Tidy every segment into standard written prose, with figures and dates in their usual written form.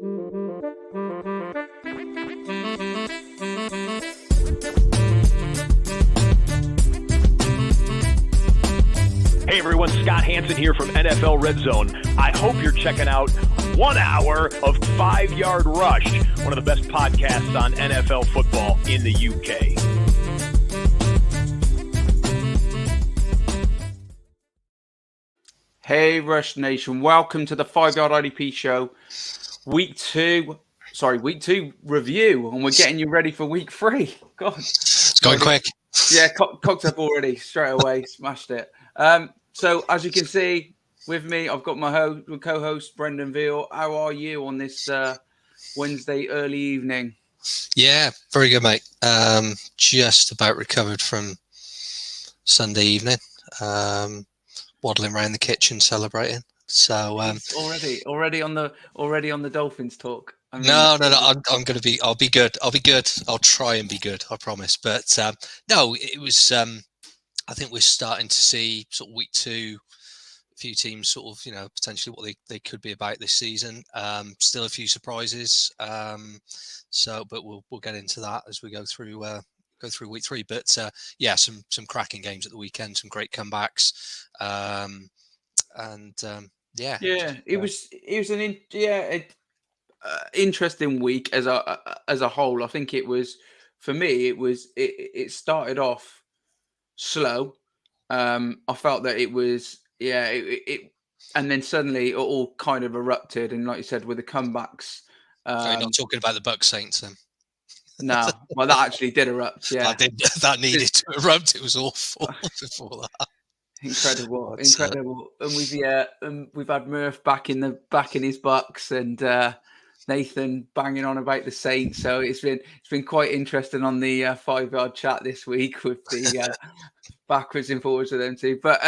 Hey everyone, Scott Hansen here from NFL Red Zone. I hope you're checking out 1 hour of 5 Yard Rush, one of the best podcasts on NFL football in the UK. Hey Rush Nation, welcome to the 5 Yard IDP show. Week two review, and we're getting you ready for week 3. God, it's going quick. Yeah, cocked up already, straight away, smashed it. So as you can see with me, I've got my co-host Brendan Veal. How are you on this Wednesday early evening? Yeah, very good, mate. Just about recovered from Sunday evening. Waddling around the kitchen celebrating. So already on the Dolphins talk. I mean, no. I'll be good. I'll try and be good. I promise. But no, it was. I think we're starting to see sort of week 2, a few teams sort of, potentially what they could be about this season. Still a few surprises. But we'll get into that as we go through week 3. But yeah, some cracking games at the weekend, some great comebacks. It was an interesting week as a whole. I think it was, for me, it started off slow. I felt that it was, and then suddenly it all kind of erupted. And like you said, with the comebacks. You're not talking about the Bucs Saints then? No, well, that actually did erupt. Yeah, that needed to erupt. It was awful before that. Incredible. And we've had Murph back in his Bucs, and Nathan banging on about the Saints. So it's been quite interesting on the 5 Yard chat this week with the backwards and forwards of them two. But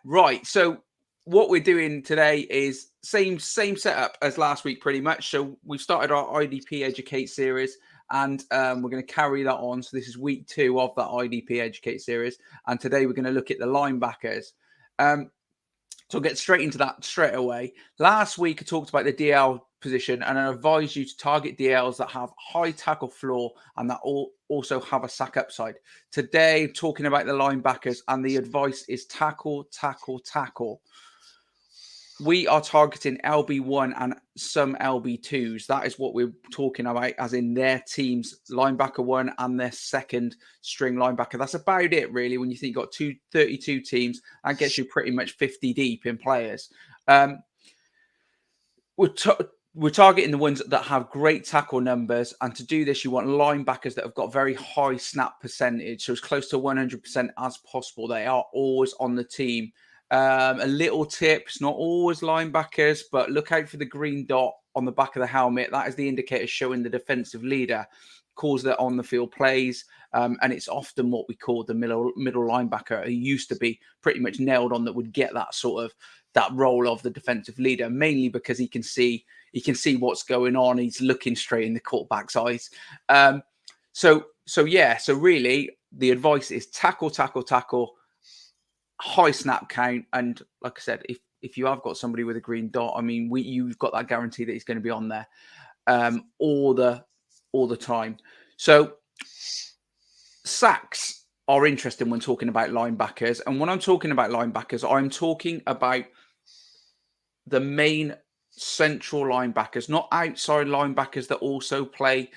right. So what we're doing today is same setup as last week, pretty much. So we've started our IDP Educate series, and we're going to carry that on. So this is week 2 of that IDP Educate series, and today we're going to look at the linebackers. So I'll get straight into that straight away. Last week I talked about the DL position, and I advised you to target DLs that have high tackle floor and that also have a sack upside. Today, talking about the linebackers, and the advice is tackle. We are targeting LB1 and some LB2s. That is what we're talking about, as in their team's linebacker 1 and their second string linebacker. That's about it, really, when you think you've got 32 teams. That gets you pretty much 50 deep in players. We're targeting the ones that have great tackle numbers. And to do this, you want linebackers that have got very high snap percentage. So as close to 100% as possible. They are always on the team. A little tip, it's not always linebackers, but look out for the green dot on the back of the helmet. That is the indicator showing the defensive leader calls that on the field plays. And it's often what we call the middle linebacker, who used to be pretty much nailed on, that would get that role of the defensive leader, mainly because he can see what's going on. He's looking straight in the quarterback's eyes. So really the advice is tackle, high snap count. And like I said, if you have got somebody with a green dot, I mean, you've got that guarantee that he's going to be on there all the time. So sacks are interesting when talking about linebackers. And when I'm talking about linebackers, I'm talking about the main central linebackers, not outside linebackers that also play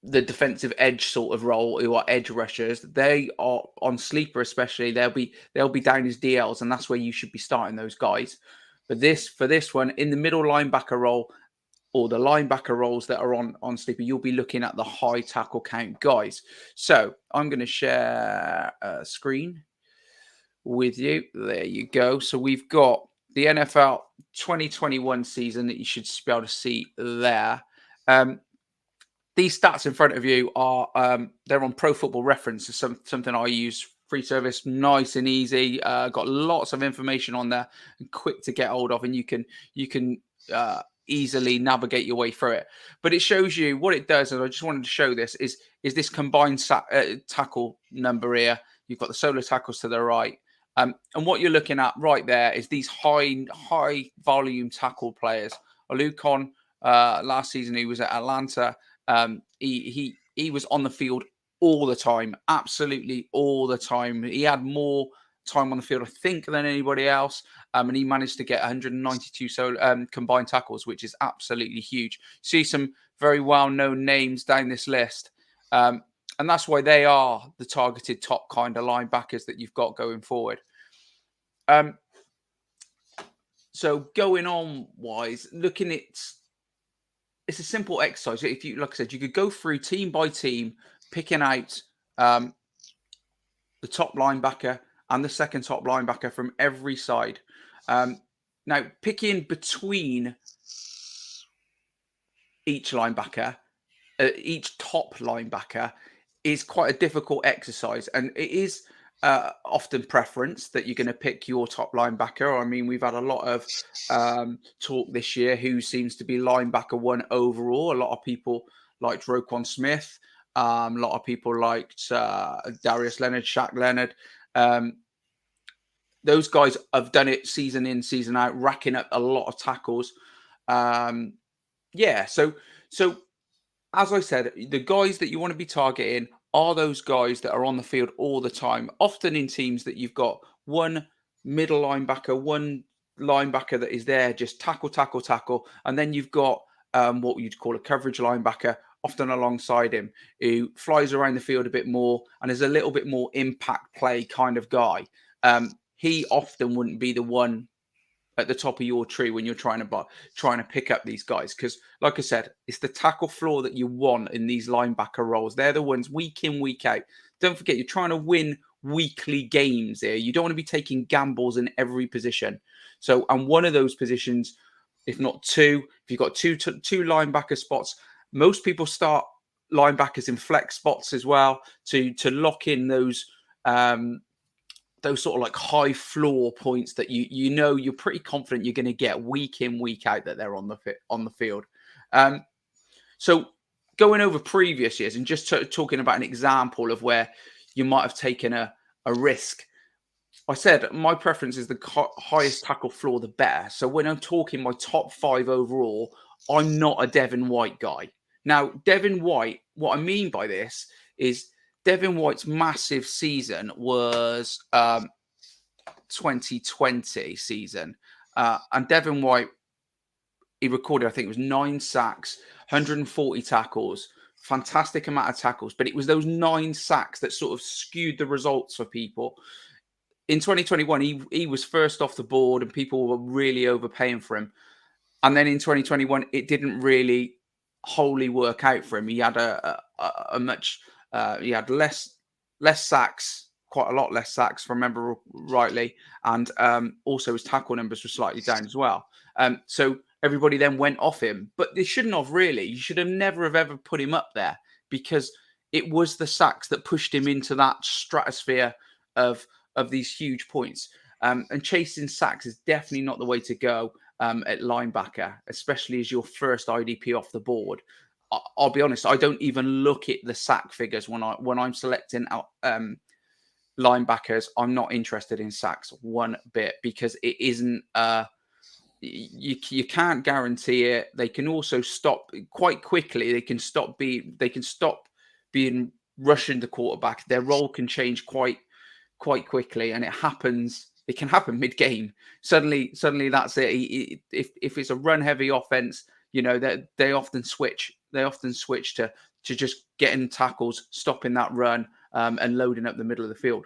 the defensive edge sort of role, who are edge rushers. They are on sleeper, especially. They'll be down as DLs, and that's where you should be starting those guys. But for this one, in the middle linebacker role, or the linebacker roles that are on sleeper, you'll be looking at the high tackle count guys. So I'm going to share a screen with you. There you go. So we've got the NFL 2021 season that you should be able to see there. These stats in front of you are they're on Pro Football Reference. It's something I use, free service, nice and easy. Got lots of information on there and quick to get hold of, and you can easily navigate your way through it. But it shows you what it does, and I just wanted to show this is this combined tackle number here. You've got the solo tackles to the right, And what you're looking at right there is these high volume tackle players. Olukon, last season he was at Atlanta. He was on the field all the time, absolutely all the time. He had more time on the field, I think, than anybody else. And he managed to get 192 combined tackles, which is absolutely huge. See some very well-known names down this list. And that's why they are the targeted top kind of linebackers that you've got going forward. So going on wise, looking at it's a simple exercise. If you, like I said, you could go through team by team, picking out the top linebacker and the second top linebacker from every side. Now, picking between each linebacker, each top linebacker, is quite a difficult exercise, and it is often preference that you're going to pick your top linebacker. I mean, we've had a lot of talk this year who seems to be linebacker one overall. A lot of people liked Roquan Smith. A lot of people liked Darius Leonard, Shaq Leonard. Those guys have done it season in, season out, racking up a lot of tackles. So as I said, the guys that you want to be targeting are those guys that are on the field all the time, often in teams that you've got one middle linebacker, one linebacker that is there, just tackle, and then you've got what you'd call a coverage linebacker, often alongside him, who flies around the field a bit more and is a little bit more impact play kind of guy. He often wouldn't be the one at the top of your tree when you're trying to pick up these guys, because like I said, it's the tackle floor that you want in these linebacker roles. They're the ones week in, week out. Don't forget, you're trying to win weekly games here. You don't want to be taking gambles in every position. So, and one of those positions, if not two, if you've got two linebacker spots, most people start linebackers in flex spots as well to lock in those sort of like high floor points that you know you're pretty confident you're going to get week in, week out, that they're on the field. So going over previous years and just talking about an example of where you might have taken a risk. I said my preference is the highest tackle floor, the better. So when I'm talking my top 5 overall, I'm not a Devin White guy. Now, Devin White, what I mean by this is Devin White's massive season was 2020 season. And Devin White, he recorded, I think it was 9 sacks, 140 tackles, fantastic amount of tackles. But it was those 9 sacks that sort of skewed the results for people. In 2021, he was first off the board and people were really overpaying for him. And then in 2021, it didn't really wholly work out for him. He had he had less sacks, quite a lot less sacks, if I remember rightly, and also his tackle numbers were slightly down as well. So everybody then went off him, but they shouldn't have really. You should have never have ever put him up there, because it was the sacks that pushed him into that stratosphere of these huge points. And chasing sacks is definitely not the way to go at linebacker, especially as your first IDP off the board. I'll be honest, I don't even look at the sack figures when I'm selecting out linebackers. I'm not interested in sacks one bit, because it isn't. You can't guarantee it. They can also stop quite quickly. They can stop being rushing the quarterback. Their role can change quite quickly, and it happens. It can happen mid-game. Suddenly that's it. If it's a run-heavy offense, you know that they often switch. They often switch to just getting tackles, stopping that run, and loading up the middle of the field.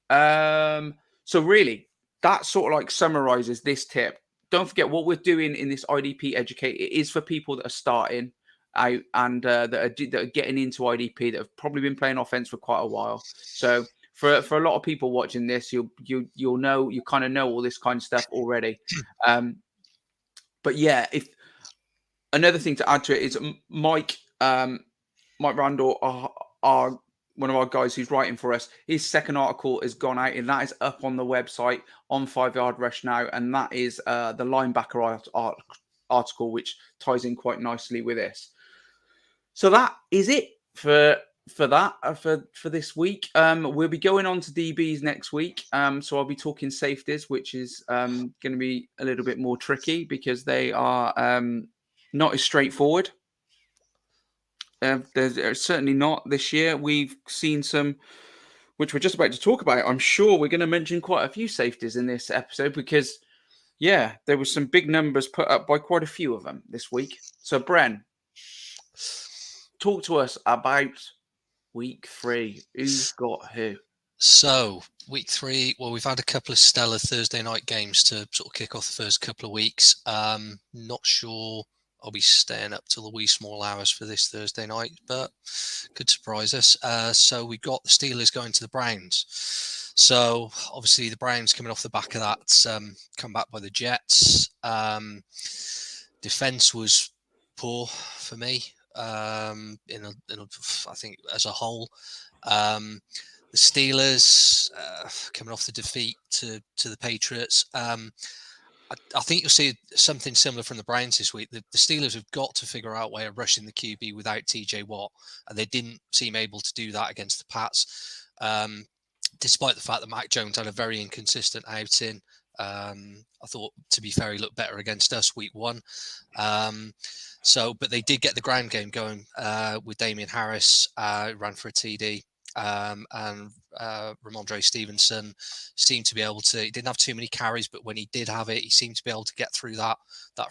So really, that sort of like summarizes this tip. Don't forget what we're doing in this IDP Educate. It is for people that are starting out and that are getting into IDP, that have probably been playing offense for quite a while. So for a lot of people watching this, you'll know, you kind of know all this kind of stuff already. But yeah, if another thing to add to it is Mike Randall, our one of our guys who's writing for us, his second article has gone out, and that is up on the website on 5 Yard Rush now, and that is the linebacker article, which ties in quite nicely with this. So that is it for for that for this week. We'll be going on to DBs next week. So I'll be talking safeties, which is going to be a little bit more tricky because they are not as straightforward. They're certainly not this year. We've seen some, which we're just about to talk about. I'm sure we're going to mention quite a few safeties in this episode because, yeah, there was some big numbers put up by quite a few of them this week. So, Bren, talk to us about week 3. Who's got who? So, week 3, well, we've had a couple of stellar Thursday night games to sort of kick off the first couple of weeks. Not sure I'll be staying up till the wee small hours for this Thursday night, but could surprise us. So we've got the Steelers going to the Browns. So obviously the Browns coming off the back of that, come back by the Jets. Defense was poor for me. I think as a whole. The Steelers coming off the defeat to the Patriots. I think you'll see something similar from the Browns this week. The Steelers have got to figure out a way of rushing the QB without TJ Watt, and they didn't seem able to do that against the Pats, despite the fact that Mac Jones had a very inconsistent outing. I thought, to be fair, he looked better against us week 1. But they did get the ground game going with Damian Harris, ran for a TD. And Ramondre Stevenson seemed to be able to. He didn't have too many carries, but when he did have it, he seemed to be able to get through that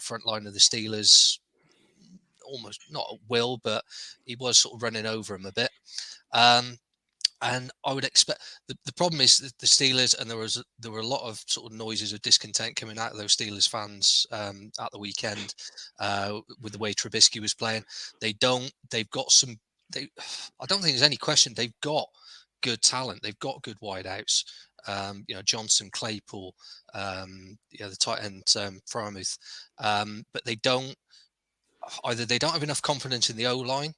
front line of the Steelers. Almost not at will, but he was sort of running over him a bit. And I would expect the problem is that the Steelers, and there were a lot of sort of noises of discontent coming out of those Steelers fans at the weekend with the way Trubisky was playing. I don't think there's any question. They've got good talent. They've got good wideouts. Johnson, Claypool, the tight end, Frymouth. But they don't have enough confidence in the O-line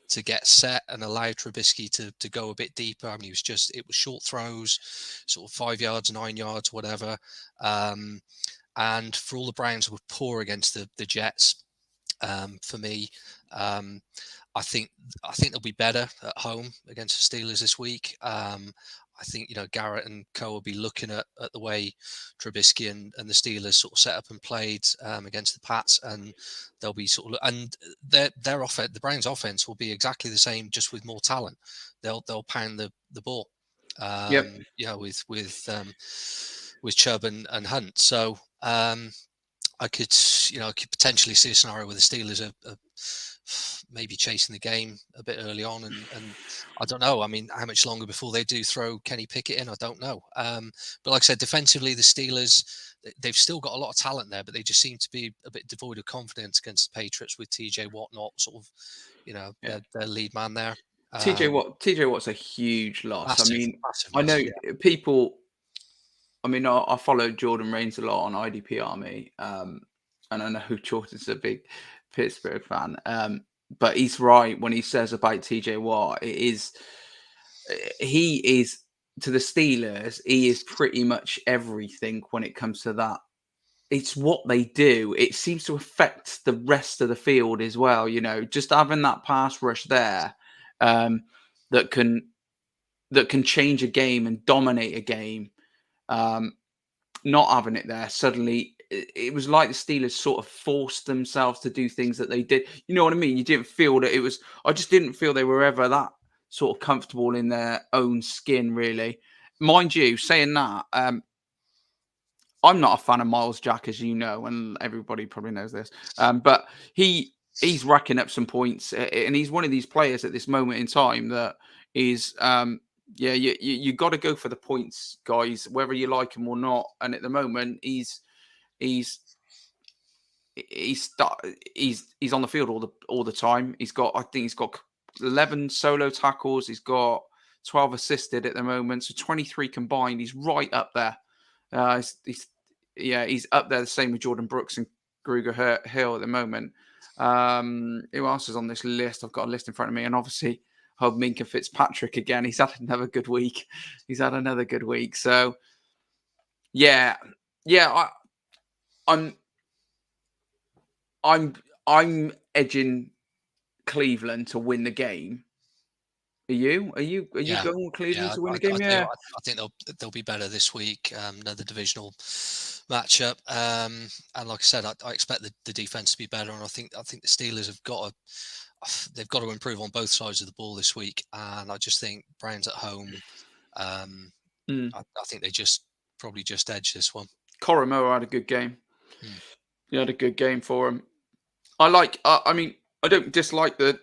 to get set and allow Trubisky to go a bit deeper. I mean, it was short throws, sort of 5 yards, 9 yards, whatever. And for all the Browns were poor against the Jets, for me, I think they'll be better at home against the Steelers this week. I think Garrett and co will be looking at the way Trubisky and the Steelers sort of set up and played against the Pats, and they'll be sort of their offense, the Browns' offense will be exactly the same, just with more talent. They'll pound the ball, with Chubb and Hunt. So I could potentially see a scenario where the Steelers are maybe chasing the game a bit early on, and I don't know. I mean, how much longer before they do throw Kenny Pickett in? I don't know. But like I said, defensively, the Steelers, they've still got a lot of talent there, but they just seem to be a bit devoid of confidence against the Patriots with TJ Watt not sort of, their lead man there. TJ Watt's a huge loss. Massive I know people. I mean, I follow Jordan Rains a lot on IDP Army, and I know Jordan's a big Pittsburgh fan, but he's right when he says about TJ Watt. He is to the Steelers. He is pretty much everything when it comes to that. It's what they do. It seems to affect the rest of the field as well. Just having that pass rush there that can change a game and dominate a game. Not having it there, suddenly it was like the Steelers sort of forced themselves to do things that they did. You know what I mean? You didn't feel that I just didn't feel they were ever that sort of comfortable in their own skin, really. Mind you, saying that, I'm not a fan of Miles Jack, as you know, and everybody probably knows this. But he's racking up some points, and he's one of these players at this moment in time that is... you got to go for the points, guys, whether you like him or not. And at the moment, he's on the field all the time. I think he's got 11 solo tackles. He's got 12 assisted at the moment, so 23 combined. He's right up there. He's up there, the same with Jordan Brooks and Gruger Hill at the moment. Who else is on this list? I've got a list in front of me, and obviously. Minka Fitzpatrick again. He's had another good week. So, I'm edging Cleveland to win the game, Are you going with Cleveland to win the game? I think they'll be better this week. Another divisional matchup, and like I said, I expect the defense to be better, and I think the Steelers have got to improve on both sides of the ball this week, and I just think Browns at home. I think they probably just edge this one. Coromo had a good game. He had a good game for him. I mean, I don't dislike the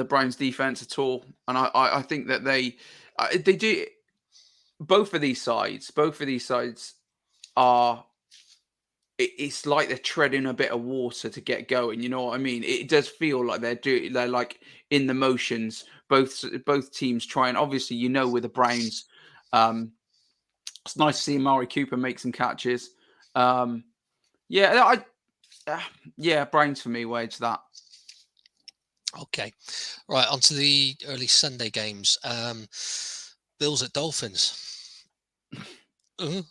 Browns defense at all, and I think that they do. Both of these sides are. It's like they're treading a bit of water to get going. You know what I mean? It does feel like they're like in the motions. Both teams trying. Obviously, with the Browns, it's nice to see Amari Cooper make some catches. Browns for me. Wage that. Okay, right, on to the early Sunday games. Bills at Dolphins. I'm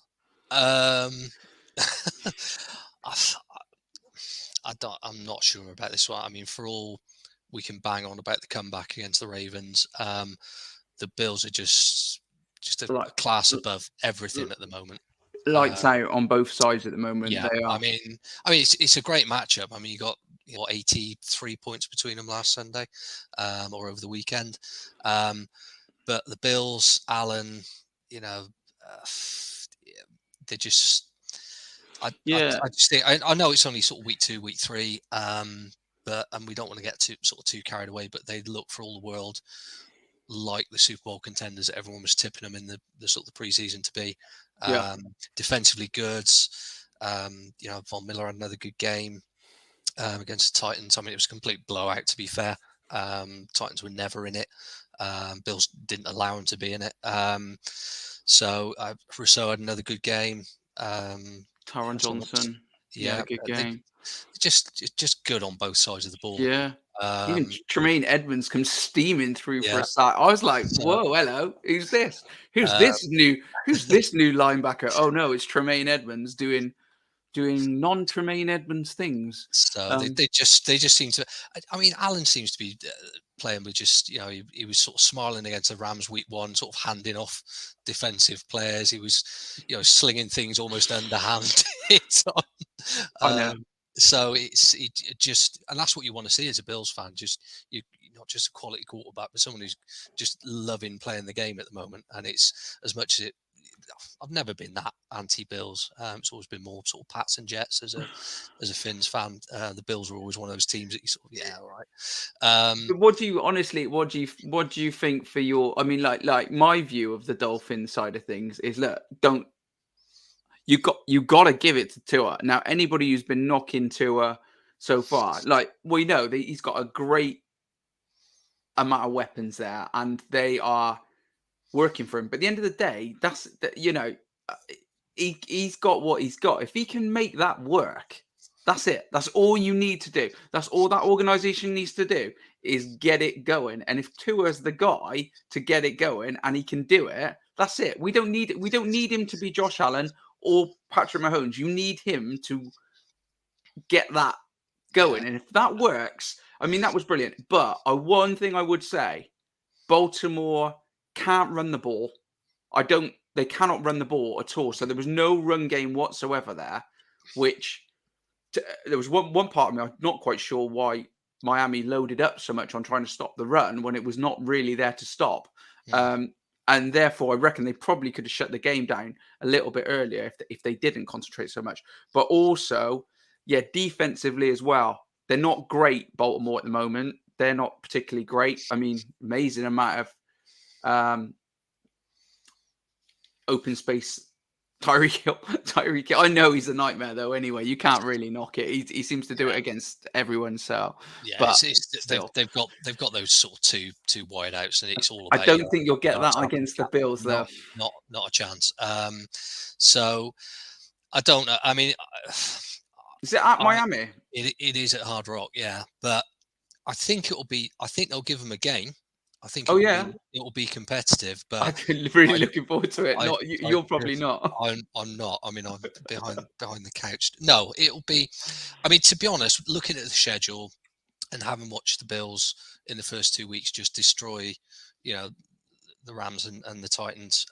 not sure about this one. I mean, for all we can bang on about the comeback against the Ravens, the Bills are just a class above everything at the moment. Lights out on both sides at the moment. Yeah, they are. I mean, it's a great matchup. I mean, you got 83 points between them last Sunday, or over the weekend. But the Bills, Allen, they just. I just think I know it's only sort of week 2, week 3, and we don't want to get too carried away. But they look for all the world like the Super Bowl contenders that everyone was tipping them in the sort of the preseason to be. Defensively good. Von Miller had another good game against the Titans. I mean, it was a complete blowout, to be fair. Titans were never in it. Bills didn't allow them to be in it. So Rousseau had another good game. Taron Johnson, good game. Just good on both sides of the ball. Yeah. Even Tremaine Edmonds comes steaming through for a sack. I was like, "Whoa, hello! Who's this? Who's this new linebacker?" Oh no, it's Tremaine Edmonds doing non-Tremaine Edmonds things. So they just seem to. I mean, Allen seems to be playing with just he was sort of smiling against the Rams week 1, sort of handing off defensive players. He was slinging things almost underhand. I know. So it's and that's what you want to see as a Bills fan. You're not just a quality quarterback, but someone who's just loving playing the game at the moment. And it's as much as I've never been that anti-Bills. It's always been more sort of Pats and Jets as a Finns fan. The Bills are always one of those teams that you sort of all right. What do you think for your? I mean, like my view of the Dolphins side of things is you got to give it to Tua. Now, anybody who's been knocking Tua so far, we know that he's got a great amount of weapons there, and they are working for him. But at the end of the day, he's got what he's got. If he can make that work, that's it. That's all you need to do. That's all that organization needs to do is get it going. And if Tua's the guy to get it going and he can do it, that's it. We don't need him to be Josh Allen or Patrick Mahomes. You need him to get that going. And if that works, I mean, that was brilliant. But one thing I would say, Baltimore can't run the ball. They cannot run the ball at all. So there was no run game whatsoever there, which there was one part of me, I'm not quite sure why Miami loaded up so much on trying to stop the run when it was not really there to stop. Yeah. And therefore, I reckon they probably could have shut the game down a little bit earlier if they didn't concentrate so much. But also, defensively as well, they're not great, Baltimore, at the moment. They're not particularly great. I mean, amazing amount of open space. Tyreek Hill. I know he's a nightmare though. Anyway, you can't really knock it. He seems to do it against everyone. So but they've got those sort of two wide outs, and it's all about. I don't think you'll get that against the Bills though. Not a chance. So I don't know. I mean, is it at Miami? It is at Hard Rock, yeah. But I think they'll give them a game. I think it will be competitive, but I'm really looking forward to it. You're probably not. I'm not. I mean, I'm behind the couch. No, it'll be. I mean, to be honest, looking at the schedule, and having watched the Bills in the first 2 weeks just destroy, the Rams and the Titans.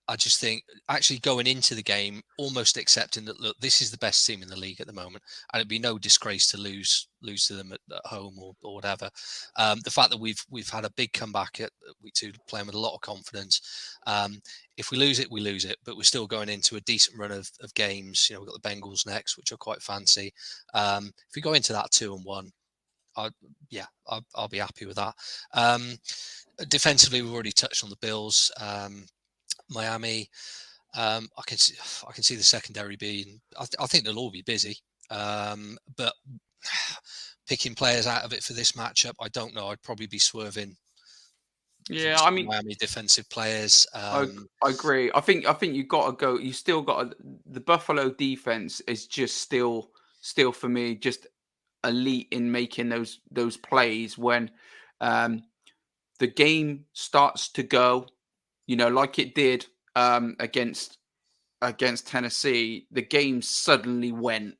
I just think actually going into the game, almost accepting that, look, this is the best team in the league at the moment, and it'd be no disgrace to lose to them at home or whatever. The fact that we've had a big comeback at week 2, playing with a lot of confidence. If we lose it, we lose it, but we're still going into a decent run of games. We've got the Bengals next, which are quite fancy. If we go into that 2-1, I'll be happy with that. Defensively, we've already touched on the Bills. Miami, I can see the secondary being. I think they'll all be busy, but picking players out of it for this matchup, I don't know. I'd probably be swerving. Yeah, I mean, Miami defensive players. I agree. I think you got to go. You still got the Buffalo defense is just still for me just elite in making those plays when the game starts to go. Like it did against Tennessee, the game suddenly went.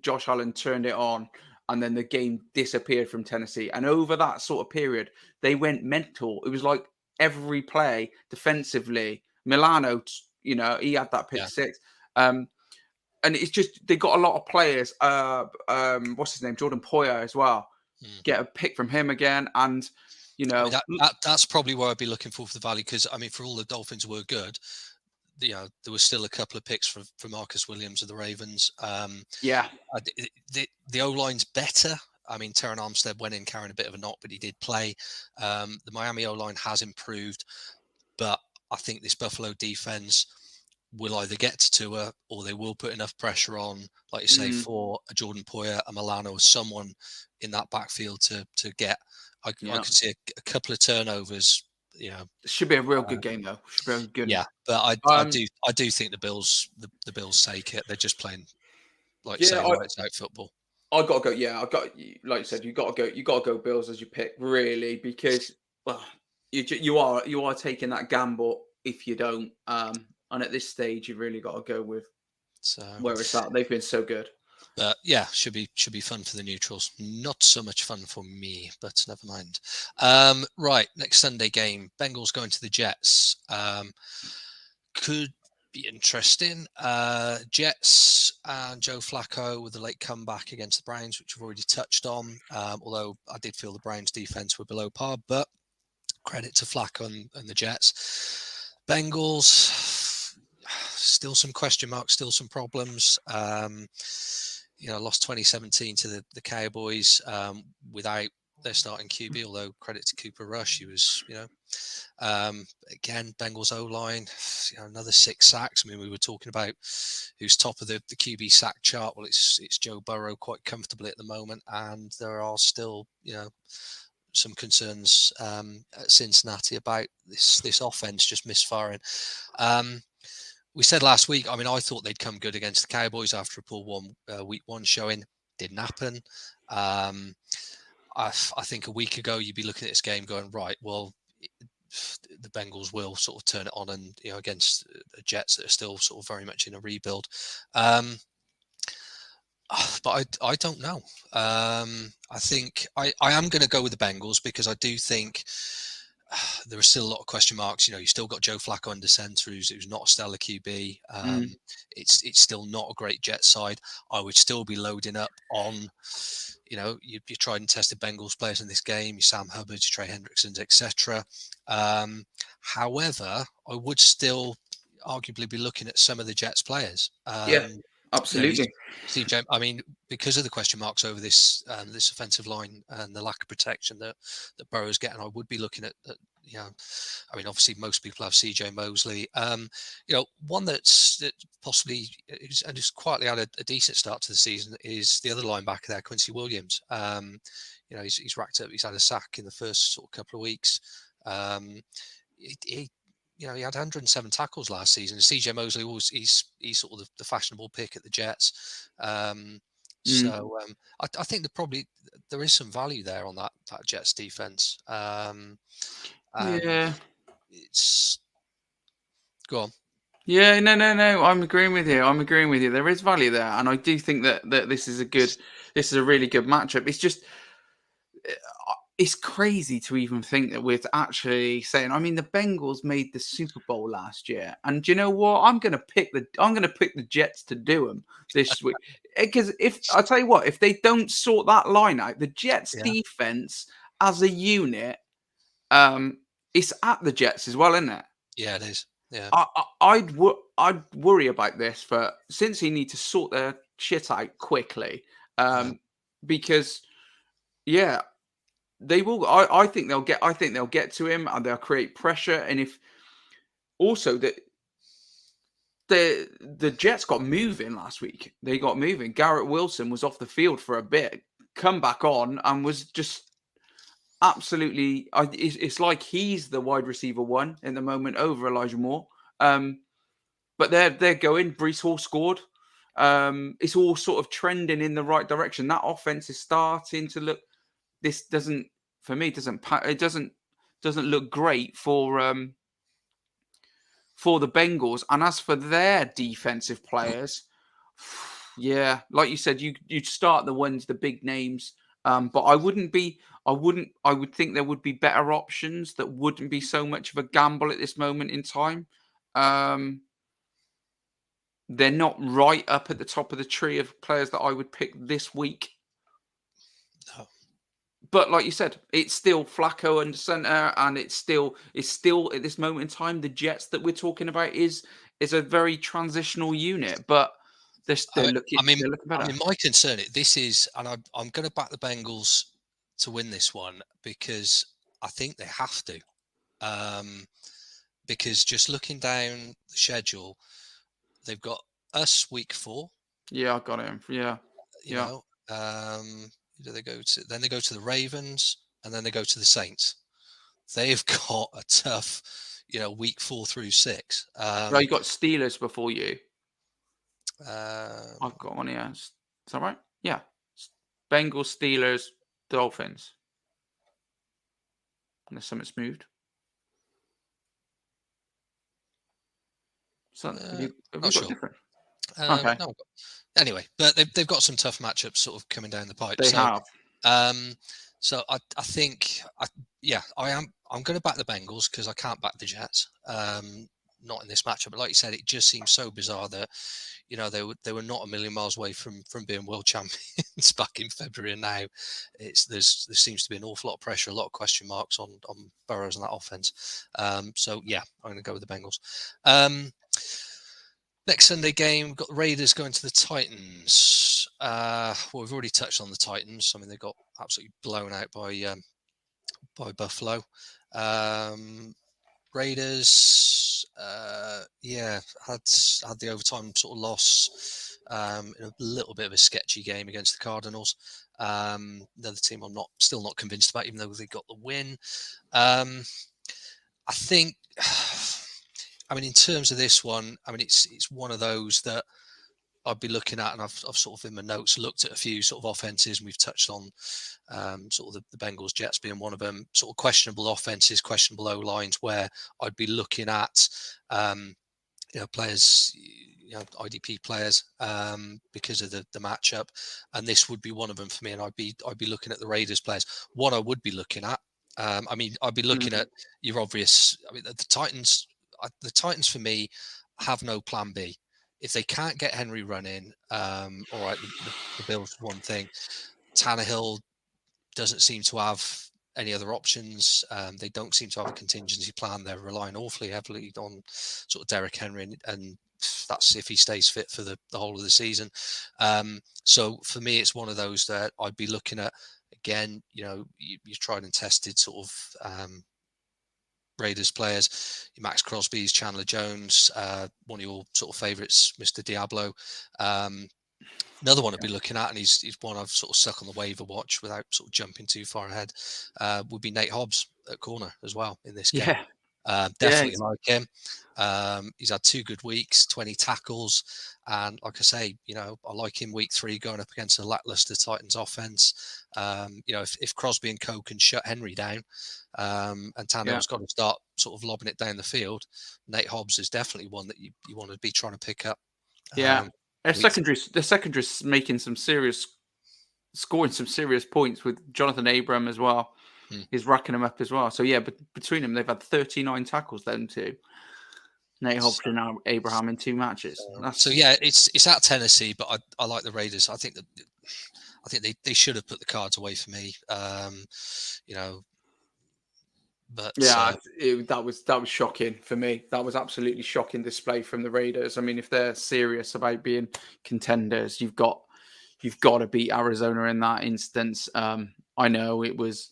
Josh Allen turned it on, and then the game disappeared from Tennessee. And over that sort of period, they went mental. It was like every play defensively. Milano, he had that pick six. And it's just they got a lot of players. What's his name? Jordan Poyer as well. Get a pick from him again, and. That's probably where I'd be looking for the value, because for all the Dolphins were good, there was still a couple of picks for Marcus Williams of the Ravens. The O-line's better. Terran Armstead went in carrying a bit of a knock, but he did play. The Miami O-line has improved, but I think this Buffalo defense will either get to Tua or they will put enough pressure on, like you say, for a Jordan Poyer, a Milano, or someone in that backfield to get. I could see a couple of turnovers. It should be a real good game though. Should be good. Yeah, but I do think the Bills take it. They're just playing lights out football. I got to go. Yeah, like you said, you got to go Bills as you pick, really, because you are taking that gamble if you don't. And at this stage, you really got to go with where it's at. They've been so good. But yeah, should be fun for the neutrals. Not so much fun for me, but never mind. Right, next Sunday game, Bengals going to the Jets. Could be interesting. Jets and Joe Flacco with a late comeback against the Browns, which we've already touched on. Although I did feel the Browns defense were below par, but credit to Flacco and the Jets. Bengals, still some question marks, still some problems. Lost 2017 to the Cowboys without their starting QB, although credit to Cooper Rush. He was, again, Bengals O-line, another 6 sacks. We were talking about who's top of the QB sack chart. Well, it's Joe Burrow quite comfortably at the moment, and there are still, some concerns at Cincinnati about this offense just misfiring. We said last week, I thought they'd come good against the Cowboys after a poor week 1 showing. Didn't happen. I think a week ago, you'd be looking at this game going, right, well, the Bengals will sort of turn it on and, against the Jets that are still sort of very much in a rebuild. But I don't know. I think I am going to go with the Bengals because I do think there are still a lot of question marks. You still got Joe Flacco under center, who's not a stellar QB. It's still not a great Jet side. I would still be loading up on, your tried and tested Bengals players in this game, your Sam Hubbards, Trey Hendricksons, etc. However, I would still arguably be looking at some of the Jets players. Absolutely. Steve James, because of the question marks over this offensive line and the lack of protection that Burrow's getting, I would be looking at obviously most people have CJ Mosley. One that possibly has quietly had a decent start to the season is the other linebacker there, Quincy Williams. He's racked up, he's had a sack in the first sort of couple of weeks. He had 107 tackles last season. CJ Mosley he's sort of the fashionable pick at the Jets. So I think there is some value there on that Jets defense. It's go on. Yeah, no. I'm agreeing with you. There is value there, and I do think that this is a really good matchup. It's just it's crazy to even think that we're actually saying. I mean, the Bengals made the Super Bowl last year, and do you know what? I'm going to pick the Jets to do them this week because if I tell you what, if they don't sort that line out, the Jets Yeah, defense as a unit, it's at the Jets as well, isn't it? yeah, it is. Yeah, I'd worry about this for since he need to sort their shit out quickly, yeah. because yeah, they will. I think they'll get. I think they'll get to him and they'll create pressure. And if also the Jets got moving last week, they got moving. Garrett Wilson was off the field for a bit, come back on and was just absolutely. It's like he's the wide receiver one in the moment over Elijah Moore. But they're going. Breece Hall scored. It's all sort of trending in the right direction. That offense is starting to look. This doesn't for me doesn't look great for the Bengals. And as for their defensive players, yeah, like you said, you'd start the big names. But I would think there would be better options that wouldn't be so much of a gamble at this moment in time. They're not right up at the top of the tree of players that I would pick this week. No. But like you said, it's still Flacco under center, and it's still at this moment in time, the Jets that we're talking about is a very transitional unit, but they're looking better. my concern, this is, and I'm going to back the Bengals to win this one because I think they have to. Because just looking down the schedule, they've got us week 4. Yeah, I got him. Yeah, you know. Who do they go to? Then they go to the Ravens, and then they go to the Saints. They've got a tough, week 4 through 6. Well, you got Steelers before you. I've got one here. Is that right? Yeah. Bengals, Steelers, Dolphins. Unless something's moved. So have you got sure. different? Okay. No, anyway, but they've got some tough matchups sort of coming down the pipe. They have. So I think I'm going to back the Bengals because I can't back the Jets. Not in this matchup, but like you said, it just seems so bizarre that they were not a million miles away from being world champions back in February, and now there seems to be an awful lot of pressure, a lot of question marks on Burrows and that offense. So yeah, I'm going to go with the Bengals. Next Sunday game, we've got the Raiders going to the Titans. Well, we've already touched on the Titans. I mean, they got absolutely blown out by Buffalo. Raiders, had the overtime sort of loss in a little bit of a sketchy game against the Cardinals. Another team I'm still not convinced about, even though they got the win. I think. I mean, in terms of this one, I mean, it's one of those that I'd be looking at, and I've sort of in my notes looked at a few sort of offenses, and we've touched on sort of the Bengals, Jets being one of them, sort of questionable offenses, questionable O-lines, where I'd be looking at, players, IDP players, because of the matchup, and this would be one of them for me, and I'd be looking at the Raiders players. One I would be looking at, I'd be looking at your obvious. I mean, the Titans. The Titans, for me, have no plan B. If they can't get Henry running, all right, the Bills one thing. Tannehill doesn't seem to have any other options. They don't seem to have a contingency plan. They're relying awfully heavily on sort of Derrick Henry, and that's if he stays fit for the whole of the season. So for me, it's one of those that I'd be looking at. Again, you've tried and tested sort of Raiders players, Max Crosby's, Chandler Jones, one of your sort of favourites, Mr. Diablo. Another one I'd be looking at, and he's one I've sort of stuck on the waiver watch without sort of jumping too far ahead, would be Nate Hobbs at corner as well in this game. Definitely like him. He's had 2 good weeks, 20 tackles. And like I say, I like him week 3 going up against a lackluster Titans offense. If Crosby and Co can shut Henry down, and Tannehill's got to start sort of lobbing it down the field, Nate Hobbs is definitely one that you want to be trying to pick up. The secondary's making scoring some serious points with Jonathan Abram as well. He's racking them up as well. So but between them, they've had 39 tackles. Them two, Nate Hobbs and Abraham in 2 matches. It's at Tennessee, but I like the Raiders. I think they should have put the cards away for me. But that was shocking for me. That was absolutely shocking display from the Raiders. I mean, if they're serious about being contenders, you've got to beat Arizona in that instance. I know it was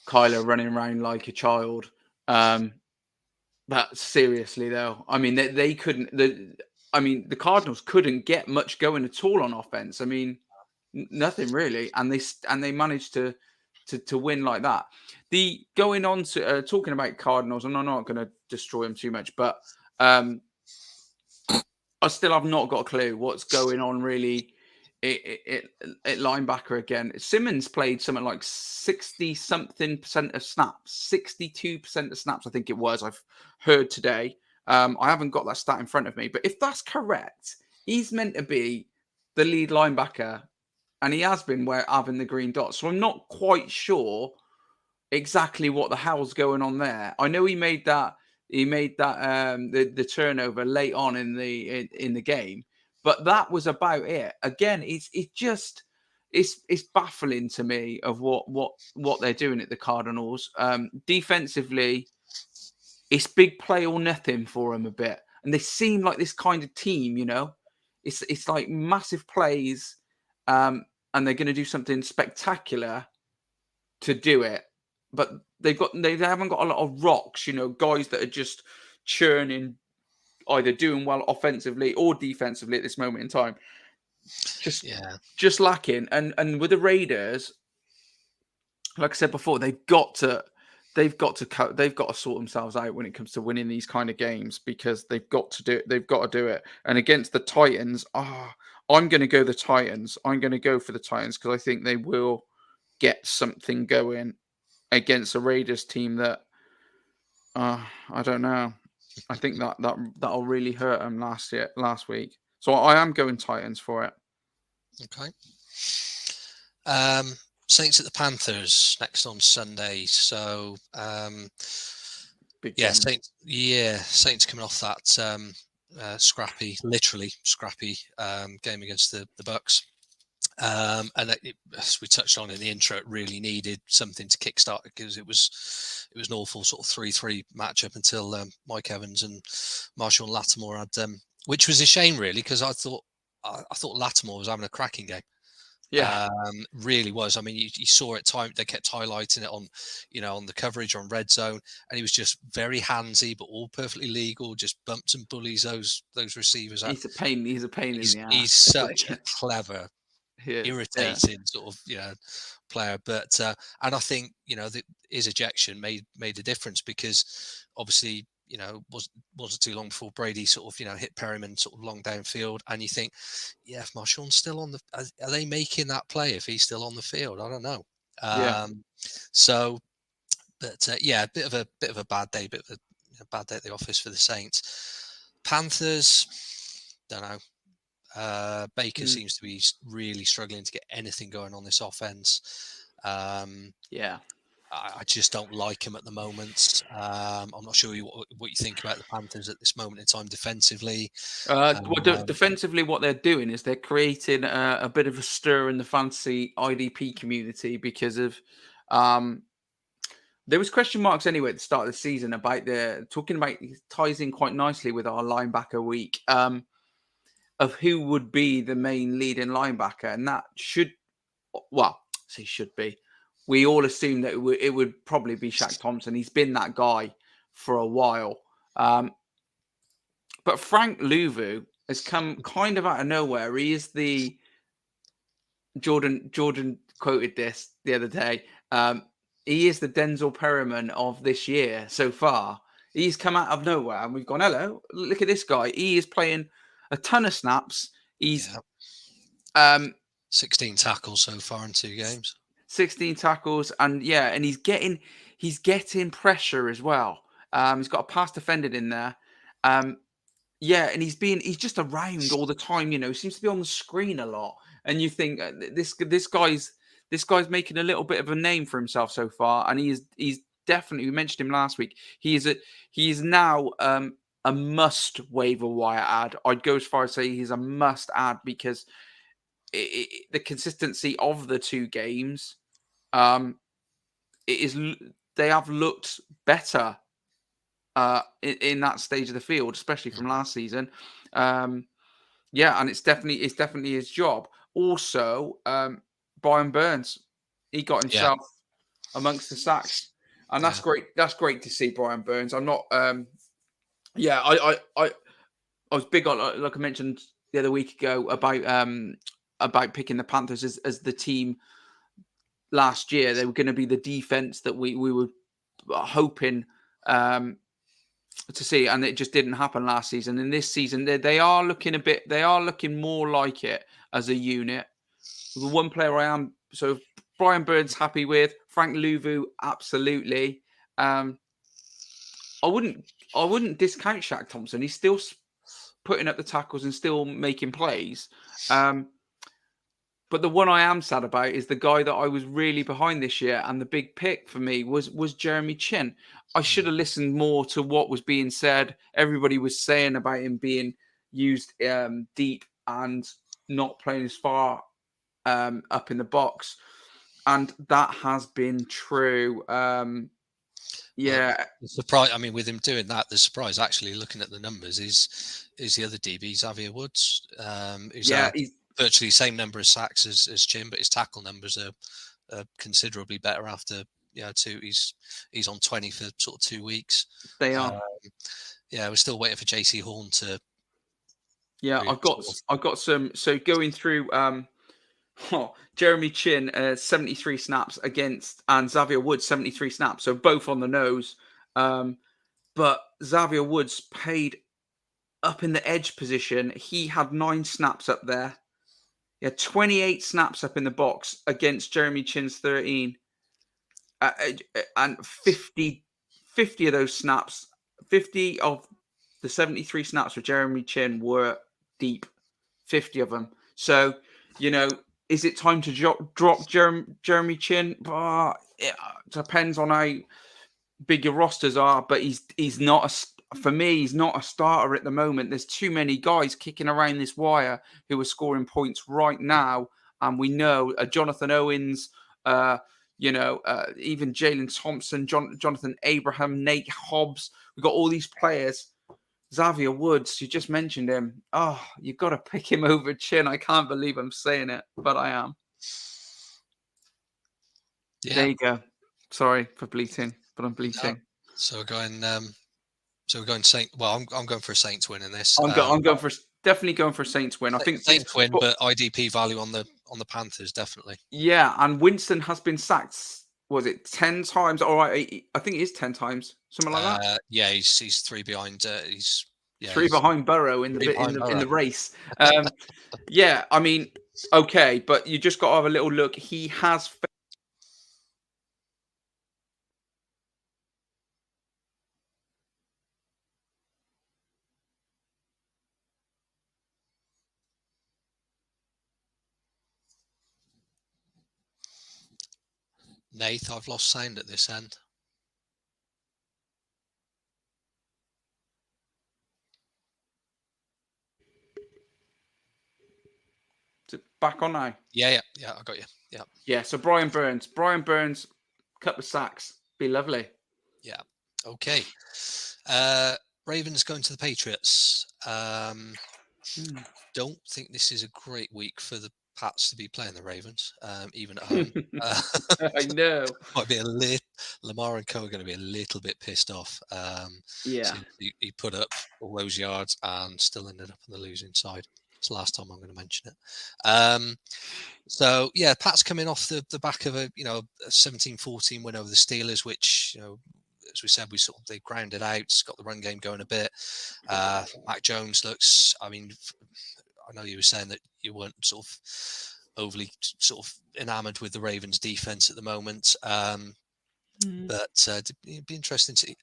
Kyler running around like a child, but seriously though, I mean they couldn't. The Cardinals couldn't get much going at all on offense. I mean, nothing really, and they managed to win like that. Going on to talking about Cardinals, and I'm not going to destroy them too much, but I still have not got a clue what's going on really at linebacker again. Simmons played something like 60-something% of snaps, 62% of snaps, I think it was. I've heard today. I haven't got that stat in front of me, but if that's correct, he's meant to be the lead linebacker. And he has been having the green dot. So I'm not quite sure exactly what the hell's going on there. I know he made that the turnover late on in the game, but that was about it. Again, it's baffling to me of what they're doing at the Cardinals. Defensively, it's big play or nothing for them a bit. And they seem like this kind of team, It's like massive plays. And they're going to do something spectacular to do it, but they haven't got a lot of rocks, guys that are just churning, either doing well offensively or defensively at this moment in time. Just lacking. And with the Raiders, like I said before, they've got to sort themselves out when it comes to winning these kind of games, because they've got to do it. And against the Titans, I'm going to go the Titans. I'm going to go for the Titans because I think they will get something going against a Raiders team that I don't know. I think that'll really hurt them last week. So I am going Titans for it. Okay. Saints at the Panthers next on Sunday. So Saints coming off that literally scrappy game against the Bucks. And as we touched on in the intro, it really needed something to kickstart it, because it was an awful sort of 3-3 matchup until Mike Evans and Marshall Lattimore had, which was a shame really, because I thought Lattimore was having a cracking game. Yeah, really was. I mean, you saw it. They kept highlighting it on, on the coverage on Red Zone, and he was just very handsy, but all perfectly legal. Just bumps and bullies those receivers. He's a pain. He's a pain in the ass. He's such a clever, irritating sort of player. But and I think his ejection made a difference, because obviously wasn't too long before Brady sort of hit Perryman sort of long downfield, and you think, if Marshawn's still on are they making that play if he's still on the field? I don't know. So, but a bit of a bad day, bad day at the office for the Saints. Panthers, don't know. Baker seems to be really struggling to get anything going on this offense. I just don't like him at the moment. I'm not sure what you think about the Panthers at this moment in time defensively. Defensively, what they're doing is they're creating a bit of a stir in the fantasy IDP community, because of there was question marks anyway at the start of the season about ties in quite nicely with our linebacker week of who would be the main leading linebacker, and that should be. We all assume that it would probably be Shaq Thompson. He's been that guy for a while. But Frank Louvu has come kind of out of nowhere. He is the Jordan quoted this the other day. he is the Denzel Perryman of this year so far. He's come out of nowhere, and we've gone, hello, look at this guy. He is playing a ton of snaps. He's 16 tackles so far in 2 games. 16 tackles, and he's getting pressure as well. He's got a pass defended in there. And he's just around all the time. He seems to be on the screen a lot, and you think this guy's making a little bit of a name for himself so far, and he's definitely. We mentioned him last week. He is now a must waiver wire ad. I'd go as far as say he's a must add because the consistency of the 2 games, they have looked better in that stage of the field, especially from last season. And it's definitely his job. Also, Brian Burns, he got himself amongst the sacks, and that's great. That's great to see Brian Burns. I'm not. I was big on, like I mentioned the other week ago, about picking the Panthers as the team last year. They were going to be the defense that we were hoping to see, and it just didn't happen last season. And this season, they are looking more like it as a unit. The one player I am Brian Burns happy with. Frank Louvu, absolutely. I wouldn't discount Shaq Thompson. He's still putting up the tackles and still making plays. But the one I am sad about is the guy that I was really behind this year, and the big pick for me was Jeremy Chin. I should have listened more to what was being said. Everybody was saying about him being used deep and not playing as far up in the box, and that has been true. The surprise. I mean, with him doing that, the surprise actually, looking at the numbers, is the other DB, Xavier Woods. He's virtually the same number of sacks as Chin, but his tackle numbers are considerably better after 2. He's on 20 for sort of 2 weeks. They are. We're still waiting for JC Horn to. Yeah, I've got some. So going through. Jeremy Chin 73 snaps against, and Xavier Woods 73 snaps, so both on the nose. But Xavier Woods paid up in the edge position. He had 9 snaps up there. He had 28 snaps up in the box against Jeremy Chin's 13, and 50 of those snaps, 50 of the 73 snaps for Jeremy Chin were deep. 50 of them. So is it time to drop Jeremy Chin? It depends on how big your rosters are, but he's not for me. He's not a starter at the moment. There's too many guys kicking around this wire who are scoring points right now, and we know Jonathan Owens, even Jalen Thompson, Jonathan Abraham, Nate Hobbs. We've got all these players. Xavier Woods, you just mentioned him. Oh, you've got to pick him over Chin. I can't believe I'm saying it, but I am. Yeah. There you go. Sorry for bleating, but I'm bleating. No. So we're going. Saint. Well, I'm going for a Saints win in this. I'm going for definitely going for a Saints win. I think Saints win, but IDP value on the Panthers definitely. Yeah, and Winston has been sacked. Was it 10 times? All right, I think it is 10 times, something like that. Yeah, he's 3 behind. He's 3 behind Burrow in the race. Yeah, I mean, okay, but you just got to have a little look. He has. Nath, I've lost sound at this end. Is it back on now? Yeah, I got you. Yeah, so Brian Burns, couple of sacks. Be lovely. Yeah. Okay. Ravens going to the Patriots. Don't think this is a great week for the Pats to be playing the Ravens, even at home. I know. Might be Lamar and Co are going to be a little bit pissed off. So he put up all those yards and still ended up on the losing side. It's the last time I'm going to mention it. So yeah, Pat's coming off the back of a 17-14 win over the Steelers, which as we said, they grounded out, got the run game going a bit. Mac Jones looks. I mean, I know you were saying that you weren't sort of overly sort of enamored with the Ravens defense at the moment. But it'd be interesting to.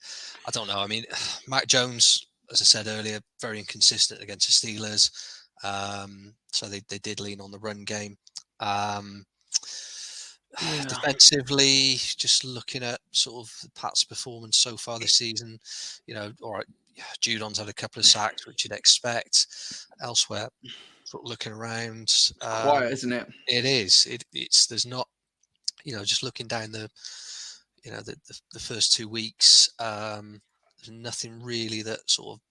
I don't know. I mean, Mac Jones, as I said earlier, very inconsistent against the Steelers. So they did lean on the run game. Defensively, just looking at sort of Pat's performance so far this season, all right, Judon's had a couple of sacks, which you'd expect. Elsewhere, sort of looking around, it's quiet, isn't it? It is. It's there's not, just looking down the first 2 weeks, there's nothing really that sort of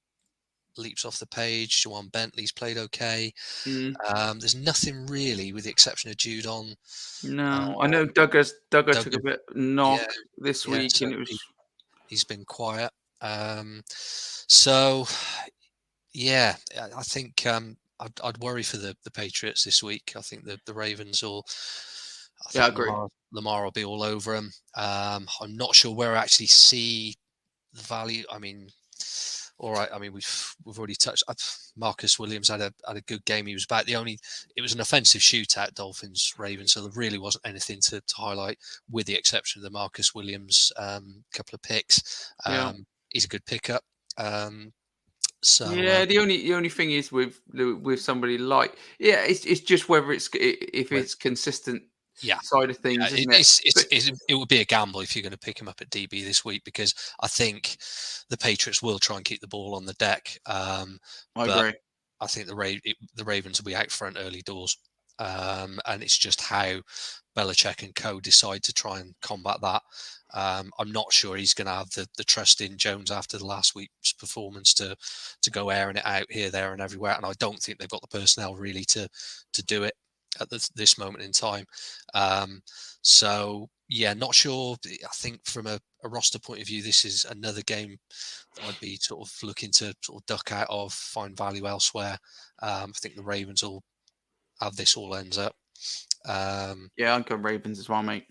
leaps off the page. Juwan Bentley's played okay. There's nothing really, with the exception of Judon. No, I know Douglas took a bit knock this week, so and he's been quiet. So yeah, I think I'd worry for the Patriots this week. I think the Ravens will. I agree. Lamar will be all over him. I'm not sure where I actually see the value. I mean, all right. I mean, we've already touched. Marcus Williams had a good game. He was back. It was an offensive shootout, Dolphins Ravens. So there really wasn't anything to highlight, with the exception of the Marcus Williams couple of picks. He's a good pickup. So the only thing is with somebody like it's just whether it's consistent. Side of things, isn't it? It would be a gamble if you're going to pick him up at DB this week, because I think the Patriots will try and keep the ball on the deck. I agree. I think the Ravens will be out front early doors, and it's just how Belichick and co decide to try and combat that. I'm not sure he's going to have the trust in Jones after the last week's performance to go airing it out here, there, and everywhere, and I don't think they've got the personnel really to do it at this moment in time. So yeah, not sure. I think from a roster point of view, this is another game that I'd be sort of looking to sort of duck out of, find value elsewhere. I think the Ravens will have this all ends up. I'm going Ravens as well, mate.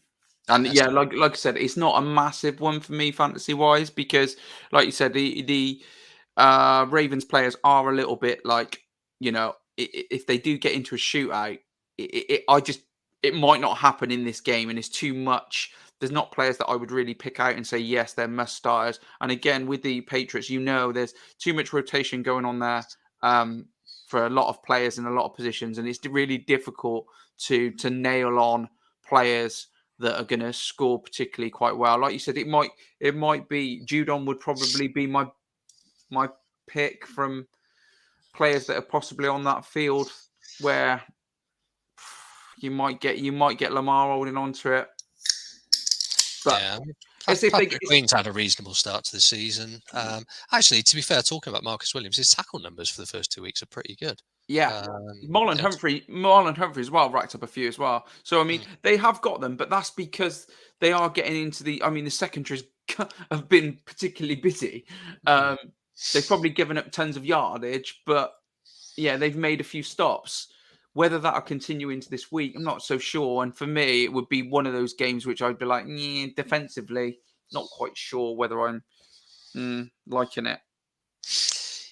And like I said, it's not a massive one for me fantasy wise, because like you said, the Ravens players are a little bit like, if they do get into a shootout, it might not happen in this game, and it's too much. There's not players that I would really pick out and say, yes, they're must starters. And again, with the Patriots, there's too much rotation going on there for a lot of players in a lot of positions, and it's really difficult to nail on players that are going to score particularly quite well. Like you said, it might be Judon would probably be my pick from players that are possibly on that field where you might get Lamar holding on to it. But Patrick Queen's had a reasonable start to the season. Actually, to be fair, talking about Marcus Williams, his tackle numbers for the first 2 weeks are pretty good. Yeah, Marlon Humphrey as well racked up a few as well. So I mean, they have got them, but that's because they are getting into the secondaries have been particularly busy. They've probably given up tons of yardage, but they've made a few stops. Whether that'll continue into this week, I'm not so sure. And for me, it would be one of those games which I'd be like, defensively, not quite sure whether I'm liking it.